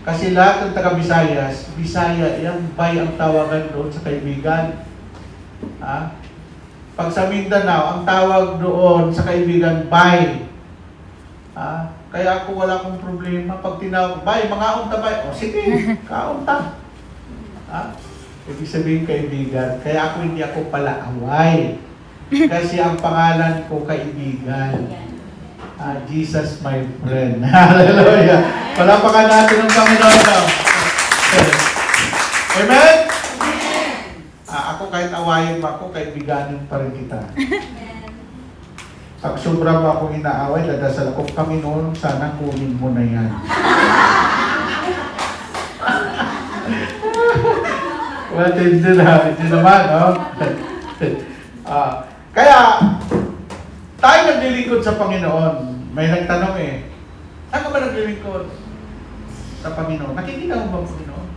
Kasi lahat ng taga-Visayas, Bisaya, yung Bay ang tawagan doon sa kaibigan. Pag sa Mindanao, ang tawag doon sa kaibigan, Bay. Kaya ako wala akong problema. Pag tinawag, Bay, mga unta Bay. O sige, kaunta. Ibig sabihin kaibigan. Kaya hindi ako pala away. Kasi ang pangalan ko kaibigan. Jesus my friend. Hallelujah. Palapakan natin ang Panginoon. Amen? Ako kahit awayin mo ako, kaibiganin pa rin kita. Pag sobra mo akong inaaway, dadasal ako, Panginoon, sana kunin mo na yan. Well, hindi naman, no? Kaya, tayo naglilingkod sa Panginoon. May nagtanong eh, saan ka ba naglilingkod sa Panginoon? Nakikita mo ba ang Panginoon?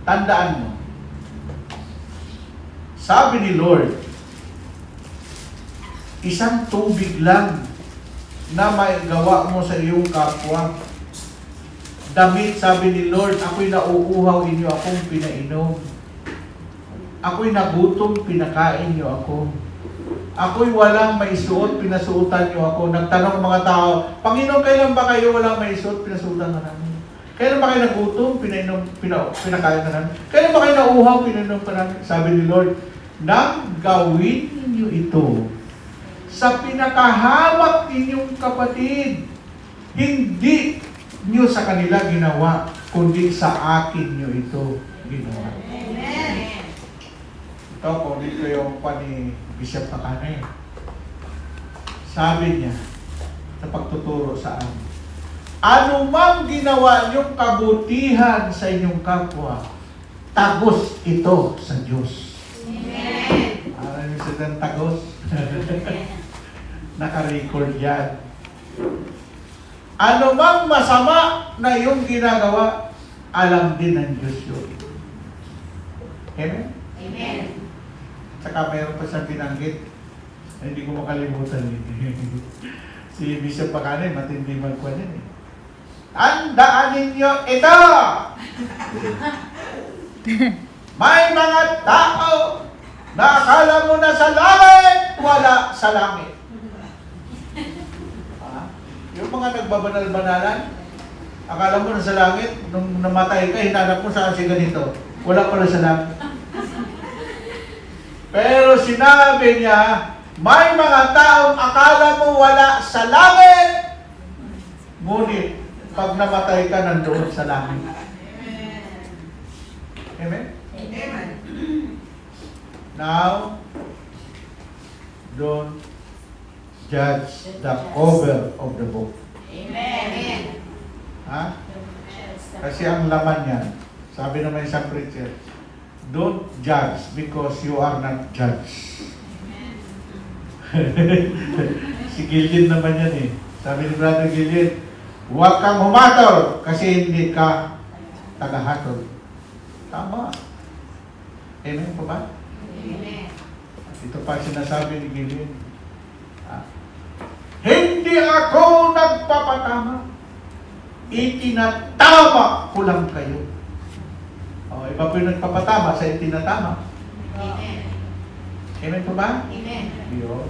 Tandaan mo, sabi ni Lord, isang tubig lang na maagawa mo sa iyong kapwa. Damit, sabi ni Lord, ako'y nauuhaw, inyo akong pinainom. Ako'y nagutom, pinakain niyo ako. Ako'y walang maisuot, pinasuotan niyo ako. Nagtanong mga tao, Panginoon, kailan ba kayo walang maisuot, pinasuotan ka namin? Kailan ba kayo nagutom, pinakain ka namin? Kailan ba kayo nauuhaw, pinainom ka namin? Sabi ni Lord, nang gawin niyo ito sa pinakahamak ninyong kapatid, hindi niyo sa kanila ginawa, kundi sa akin niyo ito ginawa. Amen. Ito po, dito yung pa ni Bishop Pakanay. Sabi niya, sa pagtuturo sa amin, anumang ginawa niyong kabutihan sa inyong kapwa, tagos ito sa Diyos. Amen. Ano yung sa tagos? Naka-record yan. Anumang masama na iyong ginagawa, alam din ng Diyos yun. Amen? Amen. Saka mayroon pa siyang binanggit. Hindi ko makalimutan yun. Si Bishop Pakanin, matindi magkuhan yun eh. Tandaan ninyo ito! May mga tao na akala mo na sa langit, wala sa langit. Yung mga nagbabanal-banalan, akala mo na sa langit, nung namatay ka, hinanap mo saan si ganito. Wala pala sa langit. Pero sinabi niya, may mga taong akala mo wala sa langit, ngunit pag namatay ka, nandoon sa langit. Amen? Amen. Now, don't judge the cover of the book. Amen. Ha? Kasi ang laman niyan, sabi naman isang preacher, don't judge because you are not judged. Si Gillian naman yan eh. Sabi ni Brother Gillian, huwag kang humatol kasi hindi ka tagahatol. Tama. Amen po ba? Amen. Ito pa sinasabi ni Gillian. Hindi ako nagpapatama. Itinatama ko lang kayo. O, iba po yung nagpapatama sa itinatama. Amen. Amen po ba? Amen. Yun.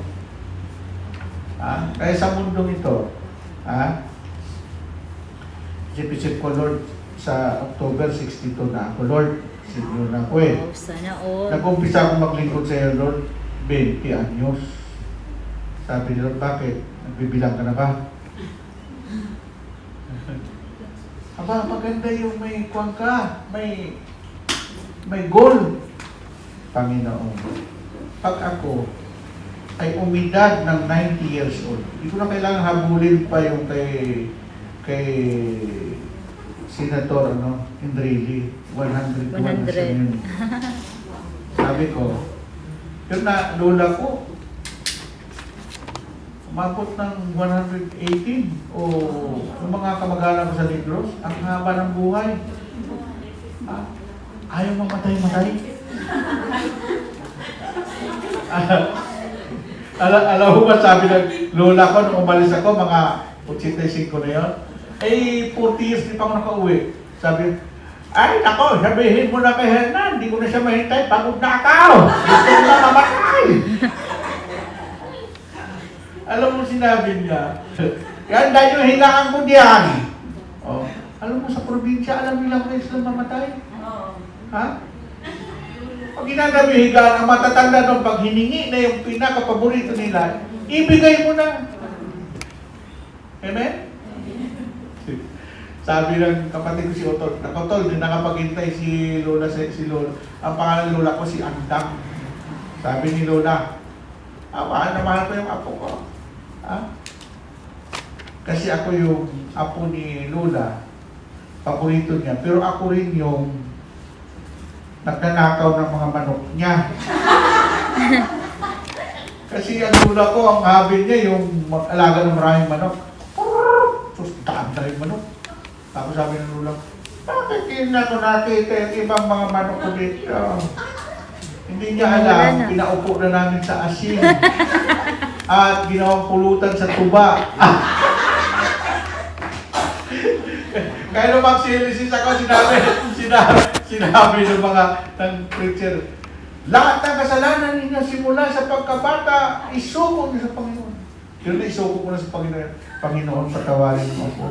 Kaya sa mundong ito, isip-isip ko, Lord, sa October 62 na ako, Lord, sinyo na ako eh. Oh, sana all. Nag-umpisa akong maglingkod sa iyo, Lord, 20 anyos. Sabi ni Lord, bakit? Nagbibilang ka na ba? Aba, maganda yung may kuwang ka, may goal. Panginoon, pag ako ay umidad ng 90 years old, hindi ko na kailangan habulin pa yung kay Senator Indrili, 101 na siya yun. Sabi ko, yun na, lola ko, umabot ng 118 o yung mga kamag-anak ko sa Negros, ang haba ng buhay. Ayaw mamatay-matay. Alam mo ba, sabi ng lola ko, nung umalis ako, mga 85 na yun, 40 years di pa ako nakauwi. Sabi, ay, nako, sabihin mo na kay Hernan, hindi ko na siya mahintay, pagod na ako. Gusto ko na mamatay. Alam mo sinabi niya, yan dahil yung hilangan ko diyan. Oh, alam mo sa probinsya, alam nilang kung sila mamatay. Ha? Pag ginagabi higaan, ang matatanda doon, pag hiningi na yung pinaka-paborito nila, ibigay mo na. Amen? Sabi ng kapatid ko si Otol, nakotol din nakapaghintay si Lola, si Lola. Ang pangalan Lola ko si Andang. Sabi ni Lola, mahal na mahal ko yung apo ko. Kasi ako yung apo ni Lola, paborito niya. Pero ako rin yung nagnanakaw ng mga manok niya. Kasi ang Lola ko, ang hobby niya yung mag-alaga ng maraming manok. Sus, daan-daan yung manok. Tapos sabi ng Lola, bakit hindi na ito nakita yung ibang mga manok ko dito? Hindi niya alam, pinaupo na namin sa asin. At ginawang pulutan sa tuba. Kaya nung mag-silisis ako, sinabi ng mga ng preacher, lahat ng kasalanan niya simula sa pagkabata, isuko niyo sa Panginoon. Pero na isuko ko na sa Panginoon. Panginoon, patawarin mo ako.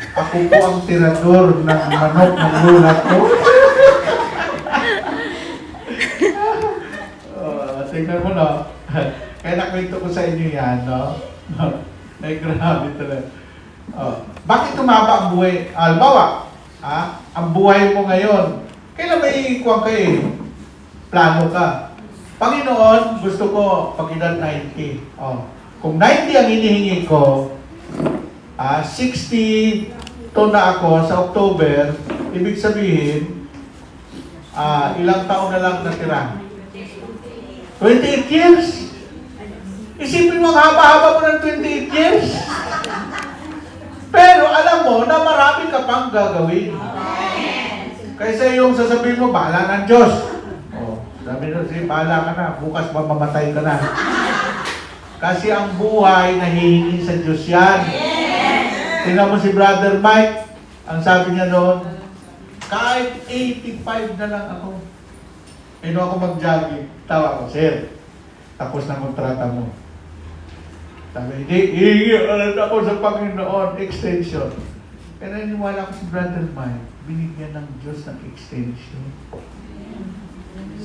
Ako po ang tirador ng manok ng Lola ko. Tingnan mo, no? Kaya nakwento ko sa inyo yan, no? Ay, grabe talaga. Bakit tumaba ang buhay? Albawa, ang buhay mo ngayon, kailan may kuwang kayo? Plano ka. Panginoon, gusto ko pag edad 90. Kung 90 ang hinihingi ko, 62 na ako sa October, ibig sabihin, ilang taon na lang natira? 28 years? Isipin mo, ang haba-haba mo ng 28 years. Pero alam mo na marami ka pang gagawin. Kaysa yung sasabihin mo, bahala ng Diyos. Sabi nyo, sige, bahala ka na. Bukas mamamatay ka na. Kasi ang buhay, nahihingi sa Diyos yan. Tingnan mo si Brother Mike, ang sabi niya noon, kahit 85 na lang ako. Ako mag-jogging. Tawa ko, sir, tapos na kontrata mo. Sabi, hindi, ako sa Panginoon, extension. Kaya naniniwala ko si Brother Mike, binigyan ng Diyos ng extension.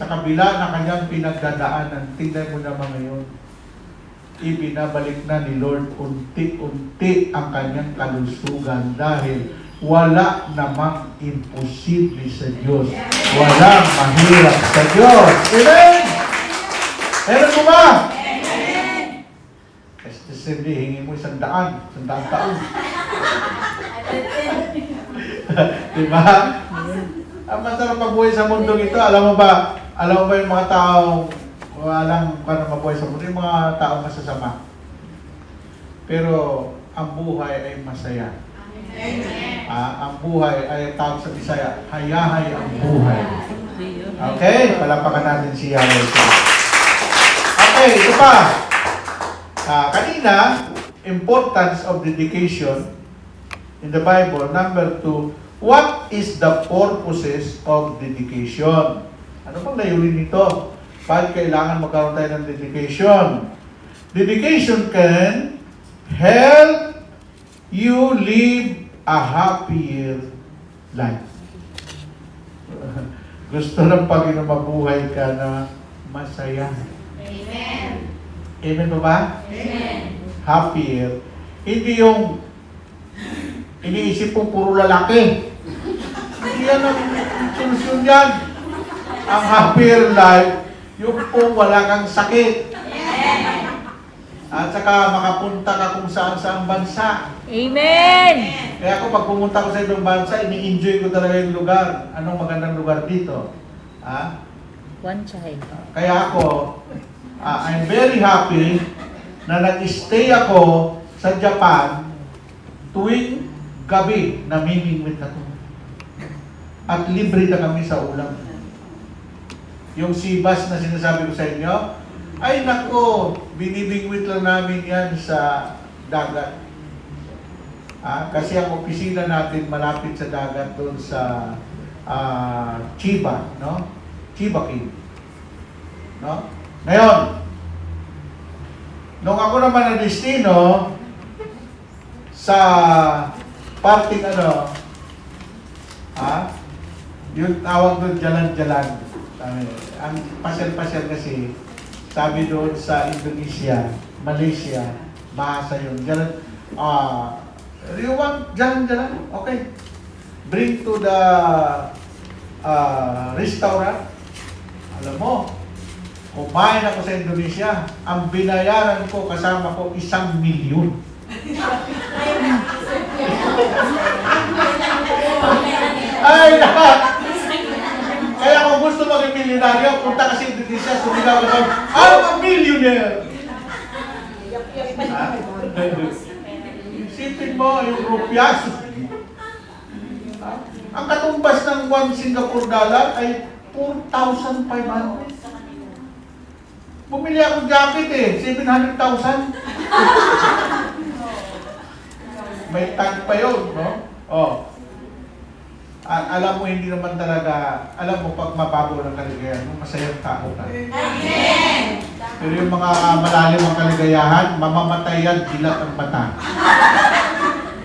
Sa kabila na kanyang pinagdadaanan, tingnan mo naman ngayon, ibinabalik na ni Lord unti-unti ang kanyang kalusugan dahil wala namang imposible sa Diyos. Walang mahirap sa Diyos. Amen! Meron mo ba? Amen! Kasi hindi, hingi mo 100 taon. Diba? Ang masarap mabuhay sa mundo ito, alam mo ba yung mga tao, walang paano mabuhay sa mundo, yung mga tao masasama. Pero ang buhay ay masaya. Ang buhay ay tawag sa Bisaya, hayahay ang buhay. Okay? Palapakan natin si Yahweh. Okay, ito pa. Kanina, importance of dedication in the Bible. Number 2, what is the purposes of dedication? Ano pang layunin nito? Bakit kailangan magkaroon tayo ng dedication? Dedication can help you live a happier life. Gusto ng Panginoon mabuhay ka na masaya. Amen. Amen ba ba? Amen. Happier. Hindi yung iniisip mo puro lalaki. Hindi yan ang solusyon yan. Ang happier life, yung po wala kang sakit. At saka makapunta ka kung saan-saan bansa. Amen! Kaya ako pag pumunta ko sa ibang bansa, ini-enjoy ko talaga yung lugar. Anong magandang lugar dito? One child. Kaya ako, I'm very happy na nag-stay ako sa Japan tuwing gabi, namimingwit ako. At libre na kami sa ulam. Yung sibas na sinasabi ko sa inyo, ay nako, binibingwit lang namin yan sa dagat. Kasi ang opisina natin malapit sa dagat doon sa Chiba, no? Chiba King. No? Ngayon, nung ako naman na destino sa parting yung tawag doon jalan-jalan. Ang pasyal-pasyal kasi, sabi doon sa Indonesia, Malaysia, bahasa yun. You want jalan-jalan? Okay. Bring to the restaurant. Alam mo, kumain ako sa Indonesia, ang binayaran ko kasama ko 1 milyon. Ay, lahat! Kaya kung gusto maging milyonaryo, punta ka sa Indonesia, sumigaw ka doon, I'm a millionaire! Isipin mo, yung rupias. Ang katumbas ng 1 Singapore dollar ay 4,500. Bumili akong jacket 700,000. May tag pa yun, no? Alam mo, hindi naman talaga, alam mo, pag mababaw ng kaligayahan mo, masayang tao ka. Amen. Pero yung mga malalim ang kaligayahan, mamamatay yan, dilat ang mata.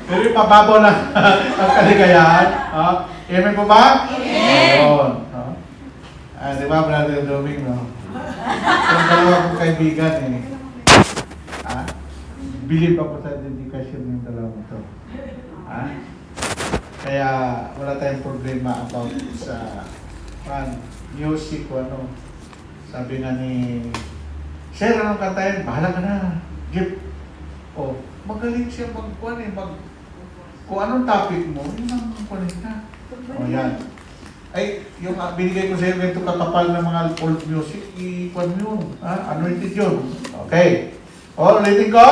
Pero yung mababaw na ang kaligayahan, amen po ba? Amen! Di ba, Brother Doming, no? Yung dalawa kong kaibigan, believe ako sa dedikasyon ng dalawa mo to. Kaya wala tayong problema about sa music o ano. Sabi nga ni Sir, anong kantahin? Bahala ka na, Jeep. magaling siya magkuhan eh, kung anong topic mo, yun ang kuhanin na. O yan. Ay, yung binigay ko sa iyo, ganito kakapal ng mga old music, i-kuhan mo yun. Anointed yun. Okay. O, ulitin ko.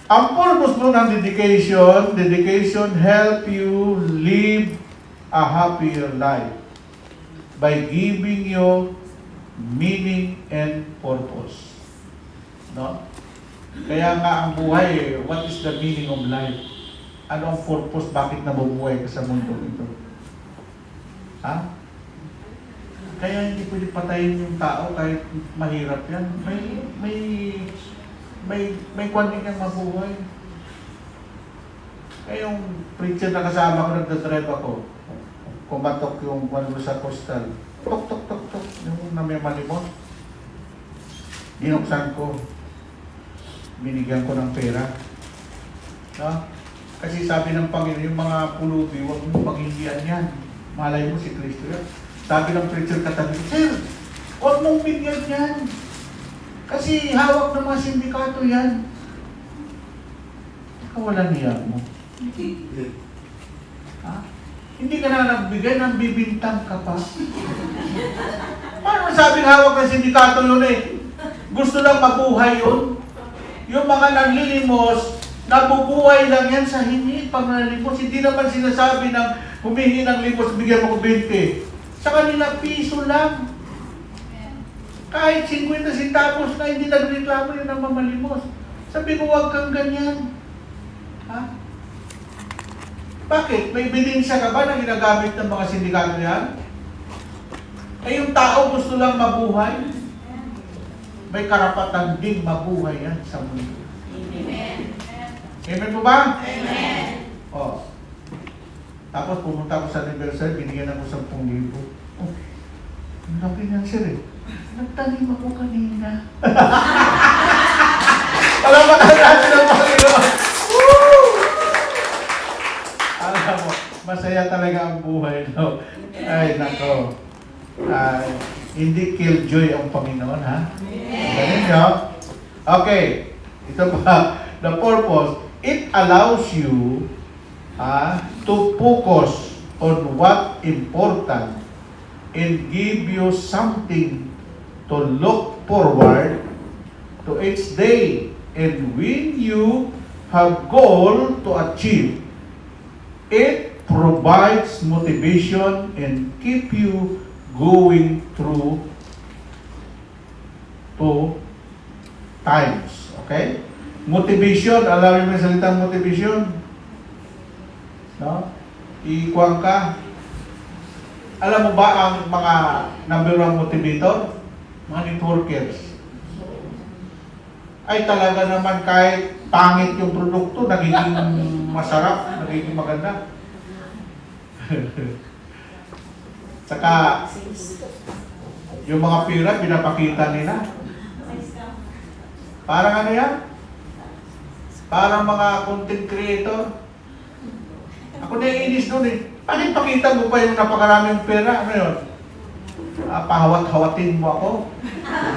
Ang purpose mo ng dedication help you live a happier life by giving you meaning and purpose. No? Kaya nga ang buhay, what is the meaning of life? Ano ang purpose? Bakit nabubuhay ka sa mundo ito? Ha? Kaya hindi pwede patayin yung tao kahit mahirap yan. May kwan din yung mabuhay. Kaya yung preacher na kasama ko, nagdadrive ako. Kumatok yung kwan mo sa coastal. Tok, tok, tok, tok. Yung namamalimot. Dinuksan ko. Binigyan ko ng pera. No? Kasi sabi ng Panginoon, yung mga pulubi, huwag mong panghingian yan. Malay mo si Kristo yan. Sabi ng preacher katabi, Sir, huwag mong bigyan yan. Kasi hawak ng mga sindikato yan. Kawalan niya mo. Ha? Hindi ka na nagbigay, nang bibintang ka pa. Paano sabing hawak ng sindikato yun eh? Gusto lang mabuhay yun. Yung mga nanlilimos, nabubuhay lang yan sa hingi pag nanlilimos. Hindi naman sinasabi ng humingi ng limos, bigyan mo ko 20. Sa kanila, piso lang. Kahit 50 centavos na hindi nagreklamo yun ang mamalimos. Sabi mo, huwag kang ganyan. Ha? Bakit? May ebidensya ka ba na ginagamit ng mga sindikato yan? Eh yung tao gusto lang mabuhay. May karapatan din mabuhay yan sa mundo. Amen. Amen po ba? Amen. Oh. Tapos pumunta ko sa anniversary, binigyan ako 10,000. Oh, ang laki niyan sir eh. Nagtanim ako kanina. Palamakan natin ang Panginoon. Woo! Alam mo, masaya talaga ang buhay, no? Ay, nako. Hindi killjoy ang Panginoon, ha? Ganun nyo? Okay. Ito pa. The purpose, it allows you to focus on what important and give you something to look forward to each day. And when you have goal to achieve, it provides motivation and keep you going through to times. Okay? Motivation, alam mo yung salitang motivation? No? Ikuwang ka. Alam mo ba ang mga number 1 motivator? Mga networkers. Ay talaga naman kahit pangit yung produkto, nagiging masarap, nagiging maganda. Saka, yung mga pira, pinapakita nila. Parang ano yan? Parang mga content creator. Ako naiinis doon eh. Bakit pakita mo pa yung napakaraming pera? Ano yun? Pahawat-hawatin mo ako.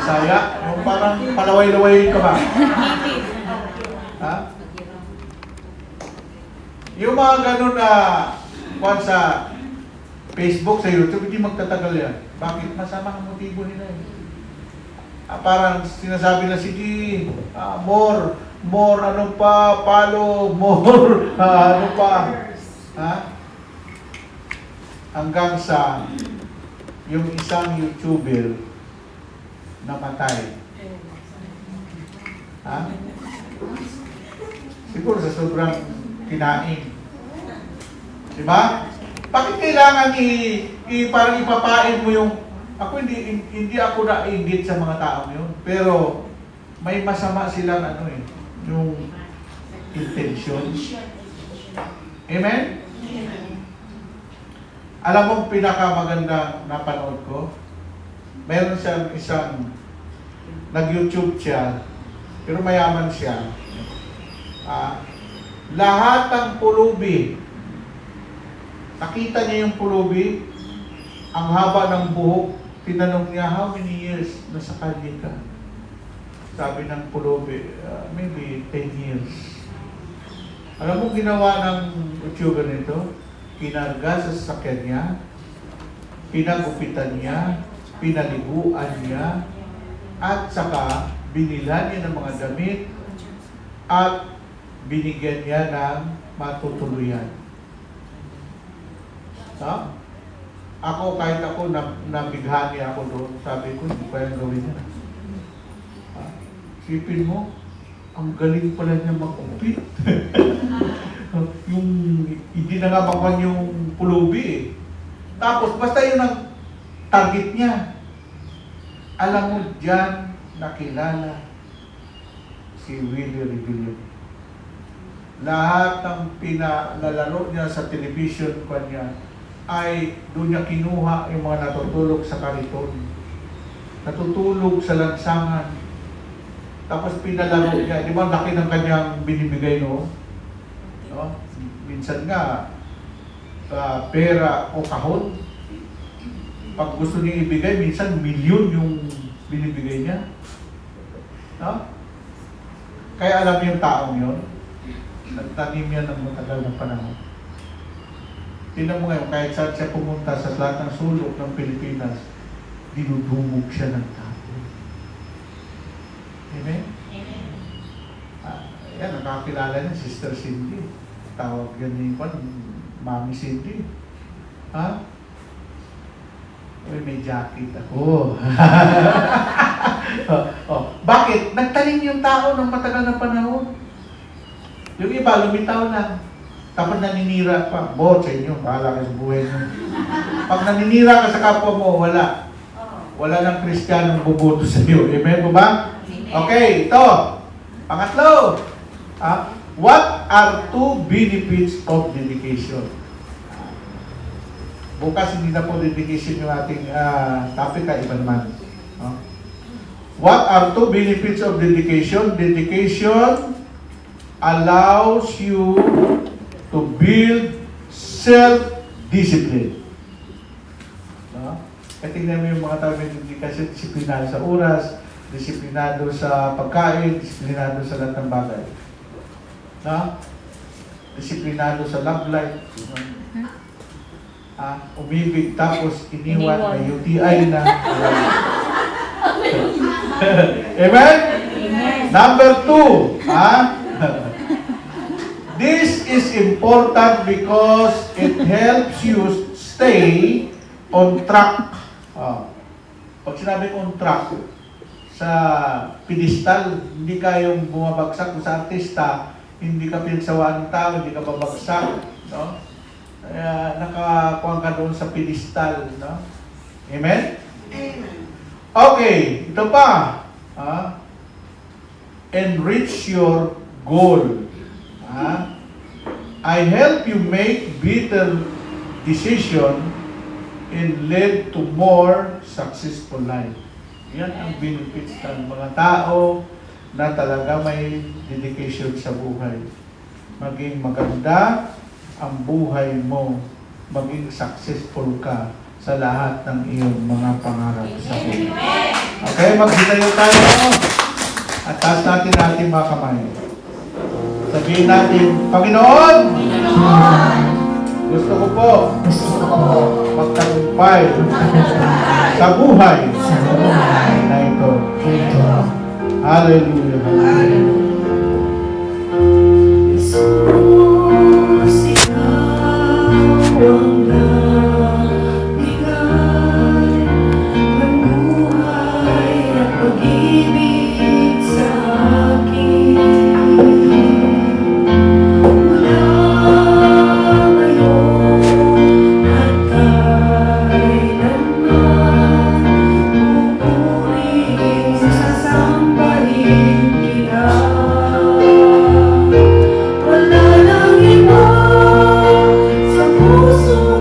Saya. Yung parang palaway-laway ka ba? Ha? Yung mga ganun na kung sa Facebook, sa YouTube, hindi magtatagal yan. Bakit? Masama ang motibo nila eh. Parang sinasabi na, sige, more, ano pa, follow, more, ano pa. Ha? Hanggang sa yung isang YouTuber namatay. Ha? Siguro sa sobrang kinain. Diba? Bakit kailangan parang ipapain mo yung... Ako hindi ako nainggit sa mga taong yun. Pero may masama silang ano eh, yung intention. Amen? Alam mo, pinakamagandang napanood ko, mayroon siyang isang nag-YouTube siya, pero mayaman siya. Lahat ng pulubi, nakita niya yung pulubi, ang haba ng buhok, tinanong niya, how many years nasa kalye ka? sabi ng pulubi, maybe 10 years. Alam mo ginawa ng utsugan nito? Kinarga sa sasakyan niya, pinagupitan niya, pinaliguan niya, at saka binilhan niya ng mga damit at binigyan niya ng matutuluyan. No? Ako, kahit ako, nabighani ako doon, sabi ko, hindi pa yung gawin niya. Sipin mo, ang galing pala niya mag-upit. Yung, hindi na nga bangwan yung pulubi eh. Tapos, basta yun ang target niya. Alam mo, dyan nakilala si Willie Rebellion. Lahat ng pinalalaro niya sa television pa niya ay doon niya kinuha yung mga natutulog sa kariton. Natutulog sa lansangan. Tapos pinalaro niya. Di ba laki ng kanyang binibigay no? Minsan nga, pera o kahon. Pag gusto niya ibigay, minsan milyon yung binibigay niya. No? Kaya alam niyo yung taong yun, nagtanim yan ng matagal na panahon. Tingnan mo ngayon, kahit saan siya pumunta sa lahat ng sulok ng Pilipinas, dinudumog siya ng tao. Amen? Yan, nakakilala niya, Sister Cindy. Tawag yan ni Mami Cindy. Ha? Uy, may jacket ako. Bakit? Nagtanim yung tao ng matagal na panahon. Yung iba, lumitaw lang. Tapos naninira pa. Bo, sa inyo, bahala ka sa buhay mo. Pag naninira ka sa kapwa mo, wala. Wala ng Kristiyanong buboto sa iyo. Amen po ba? Okay, ito. Pangatlo. What are two benefits of dedication? Bukas hindi na po dedication yung ating topic, iba naman. What are two benefits of dedication? Dedication allows you to build self-discipline. Tingnan mo yung mga tao may dedikasyon, disiplinado sa oras, disiplinado sa pagkain, disiplinado sa lahat ng bagay. Disiplinado sa love life. Umibig tapos iniwan, may UTI na. Amen? Number 2, this is important because it helps you stay on track. Pag sinabi on track, sa pedestal, hindi kayong bumabagsak. Kung sa artista, hindi ka pinsawaan ng tao, hindi ka babagsak. No? Kaya nakakuha ka doon sa pedestal. No? Amen? Amen. Okay, ito pa. Enrich your goal. I help you make better decision and lead to more successful life. Yan ang benefits ng mga tao na talaga may dedication sa buhay. Maging maganda ang buhay mo, maging successful ka sa lahat ng iyong mga pangarap sa buhay. Okay, magsitayo tayo at taas natin ating mga kamay. Sabihin natin, Panginoon, gusto ko po magtagumpay sa buhay na ito. Hallelujah. Wala nang iba sa puso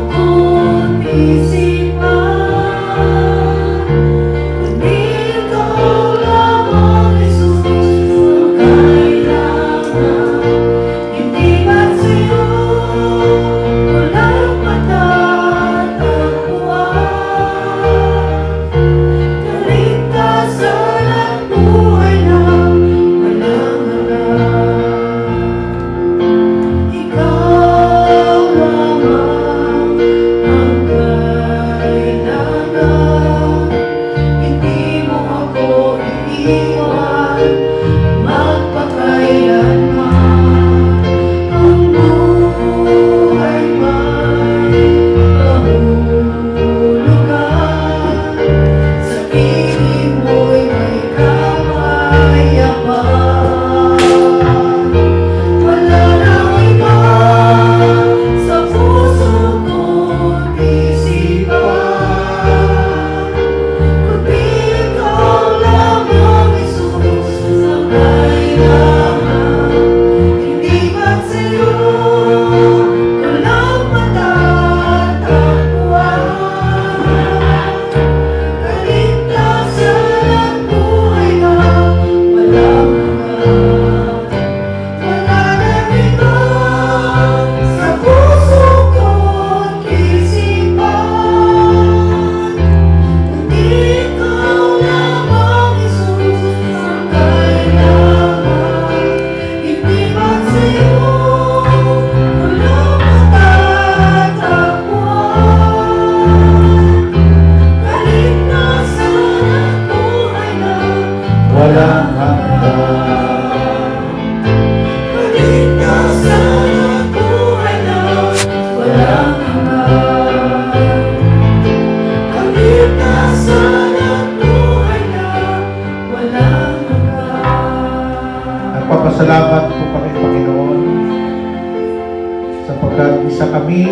Isa kami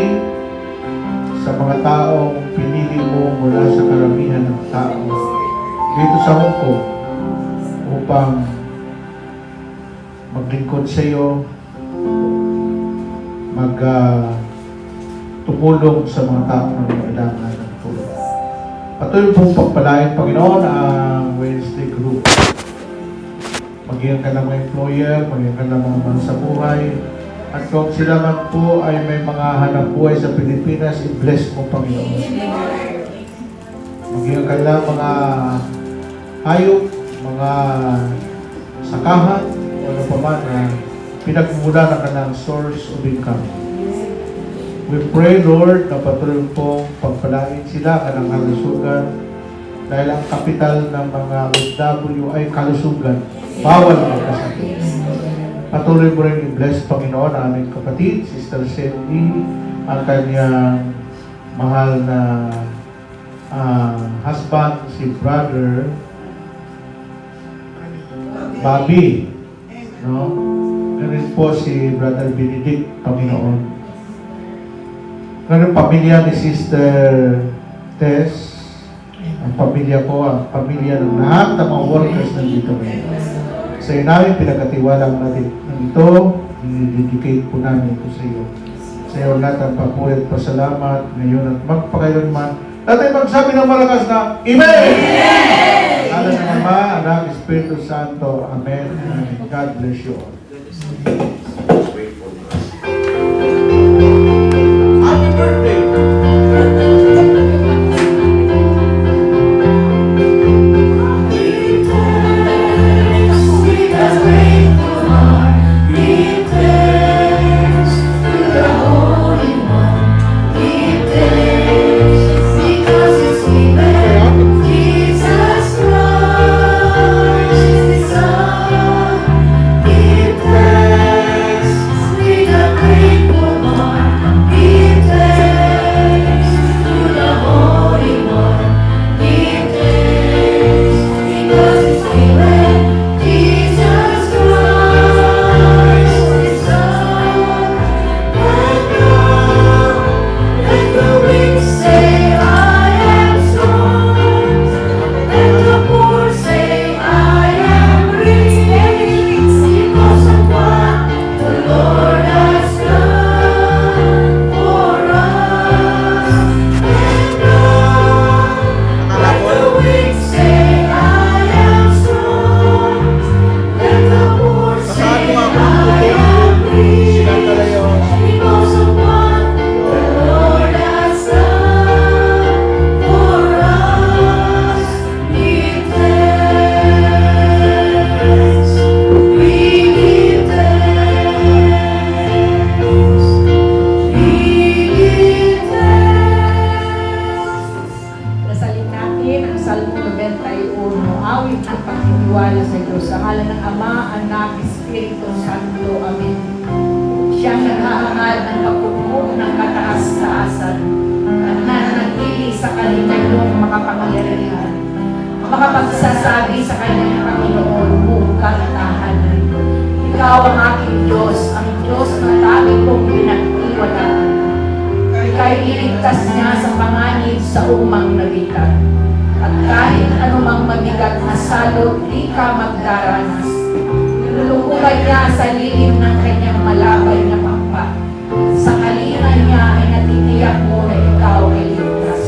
sa mga taong pinili mo mula sa karamihan ng tao dito sa Hong Kong upang maglingkod sa iyo, tumulong sa mga tao na kailangan ng tulong. Patuloy pong pagpalain, Panginoon, ang Wednesday Group. Maging ka ng mga employer, maging ka ng mga mansabuhay, at kung sila man po ay may mga hanap buhay sa Pilipinas, i-bless mo, Panginoon. Maging ka ng mga hayop, mga sakahan, o ano pa man na pinagmula na ka ng source of income. We pray, Lord, na patuloy pong pagpalain sila ka ng kalusugan dahil ang kapital ng mga OFW ay kalusugan. Bawal magkasakit. Patuloy mo rin i-bless, Panginoon, ang aming kapatid, Sister Cindy, ang kanyang mahal na husband, si Brother Bobby. No? Ganun po si Brother Benedict, Panginoon. Ganun pamilya ni Sister Tess, ang pamilya ko, ang pamilya ng lahat ng mga workers nandito ngayon. Sa iyo namin, pinagkatiwalang natin ng ito, i-dedicate po namin ito sa iyo. Sa iyo lahat ang papuri at pasalamat ngayon at magpakailanman. Natin magsabi ng malakas na Amen! Alam ng Ama, Anak, Espiritu Santo. Amen. And God bless you all. Happy birthday! Makapagsasabi sa kanyang Panginoon, buong tahanan. Ikaw ang aking Diyos, ang Diyos na tabi kong pinag-iwalaan. Ika'y iligtas niya sa panganib sa umang nabigat. At kahit anumang mabigat na salot, di ka magdaranas. Nilulukuran niya sa lilim ng kanyang malabay na pangpa. Sa kalingan niya ay natitiyak mo na ikaw ay ligtas.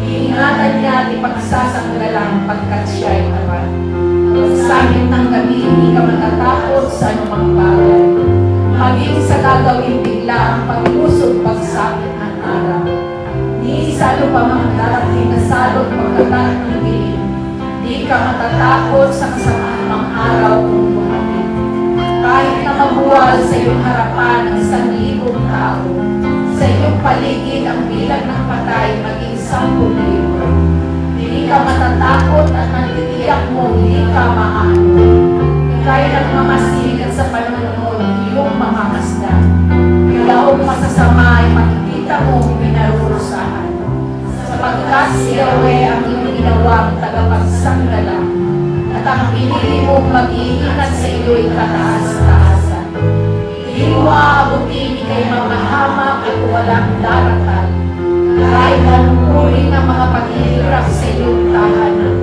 Iingatan niya at ipagsasanglalang pagkat siya ay tapat. Sa amin ng gabi, hindi ka matatakot sa anumang bagay. Maging sa gagawin bigla ang paglusog pagsapit ng araw. Di salo pa mga darating na salot pagkatat ng dilim. Di ka matatakot sa kasamaan ng araw kung dumating. Kahit na mabuwal sa iyong harapan ng 1,000 tao, sa iyong paligid ang bilang ng patay maging 10,000. Hindi ka matatakot at nagtitiyak mo hindi ka maano. Ika'y nagmamasigat sa panunod iyong mga masdan. Ilaong masasama ay makikita mo pinarurusahan. Sapagkat si Yahweh ang iyong ginawang tagapagsanggalang at ang pinili mong mag-iingat sa iyo'y kataas-taasan. Di mo aabutin ikay mapahamak at walang daratan. Kahit anong uri ng mga paghihirap sa iyong tahanan.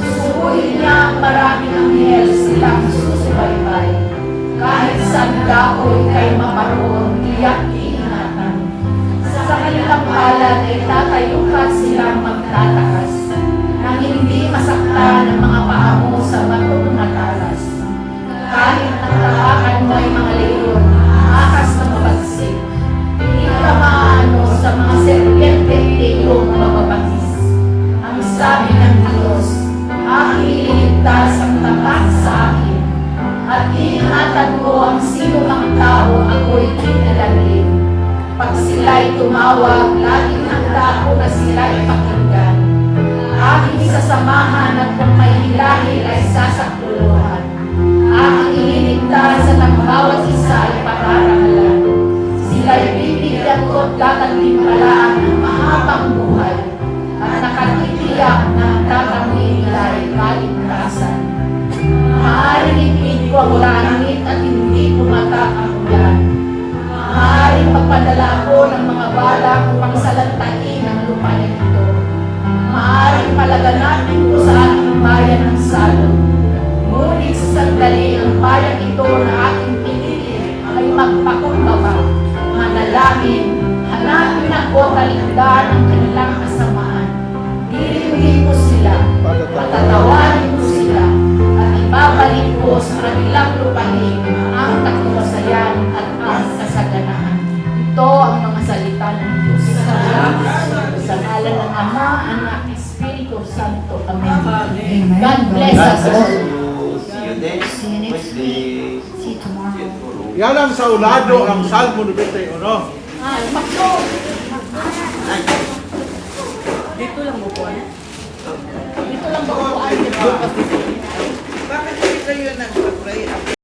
Susubuhin niya ang maraming anghel silang susubaybay. Kahit saan dako ikay maparoon, tiyak iingatan. Sa kanilang palad ay tatayukan silang magtatakas. Nang hindi masaktan ang mga paa mo sa batong matalas. Kahit natahakan mo ay mga leon, akas na mabagsik. Hindi ka maano sa mga serpiente iyong mababagis. Ang sabi ng Diyos, aking ililigtas ang tapat sa akin. At iingatan ko ang sino mang tao ako'y kinilalim. Pag sila'y tumawag, laging handa ko na sila'y pakinggan. Aking sasamahan at kung may hilahil ay sasakuluhan. Aking ililigtasan ng bawat isa ay pararahalan. Sila'y bibigyan ko at gagalimbalaan ng mahabang buhay. At nakatitiyak na ang tatanggin nila ay kaligtasan. Maaaring ipin ko ang langit at hindi pumata ang ulan. Maaaring magpadala ako ng mga balak upang salantain ang lupain ito. Maaaring palaganatin ko sa aking bayan ng salot. Ngunit sa sandali ang bayan ito na aking pinili ay magpakumbaba. Manalangin, hanapin ako talikdan ang kanilang kasamaan. Diriwin ko sila, patatawanin ko sila, at ibabalik ko sa kanilang lupain ang kakuwasayan at ang kasaganaan. Ito ang mga salita ng Diyos. Sa ngalan ng Ama, Anak, Espiritu Santo. Amen. Amen. God bless us all. See you next See you next Wednesday. See you tomorrow. Yan ang sa ulado ang Salmo 91. Magso! Dito lang bukuan. Dito lang ba upuan? Bakit hindi kayo nag-pray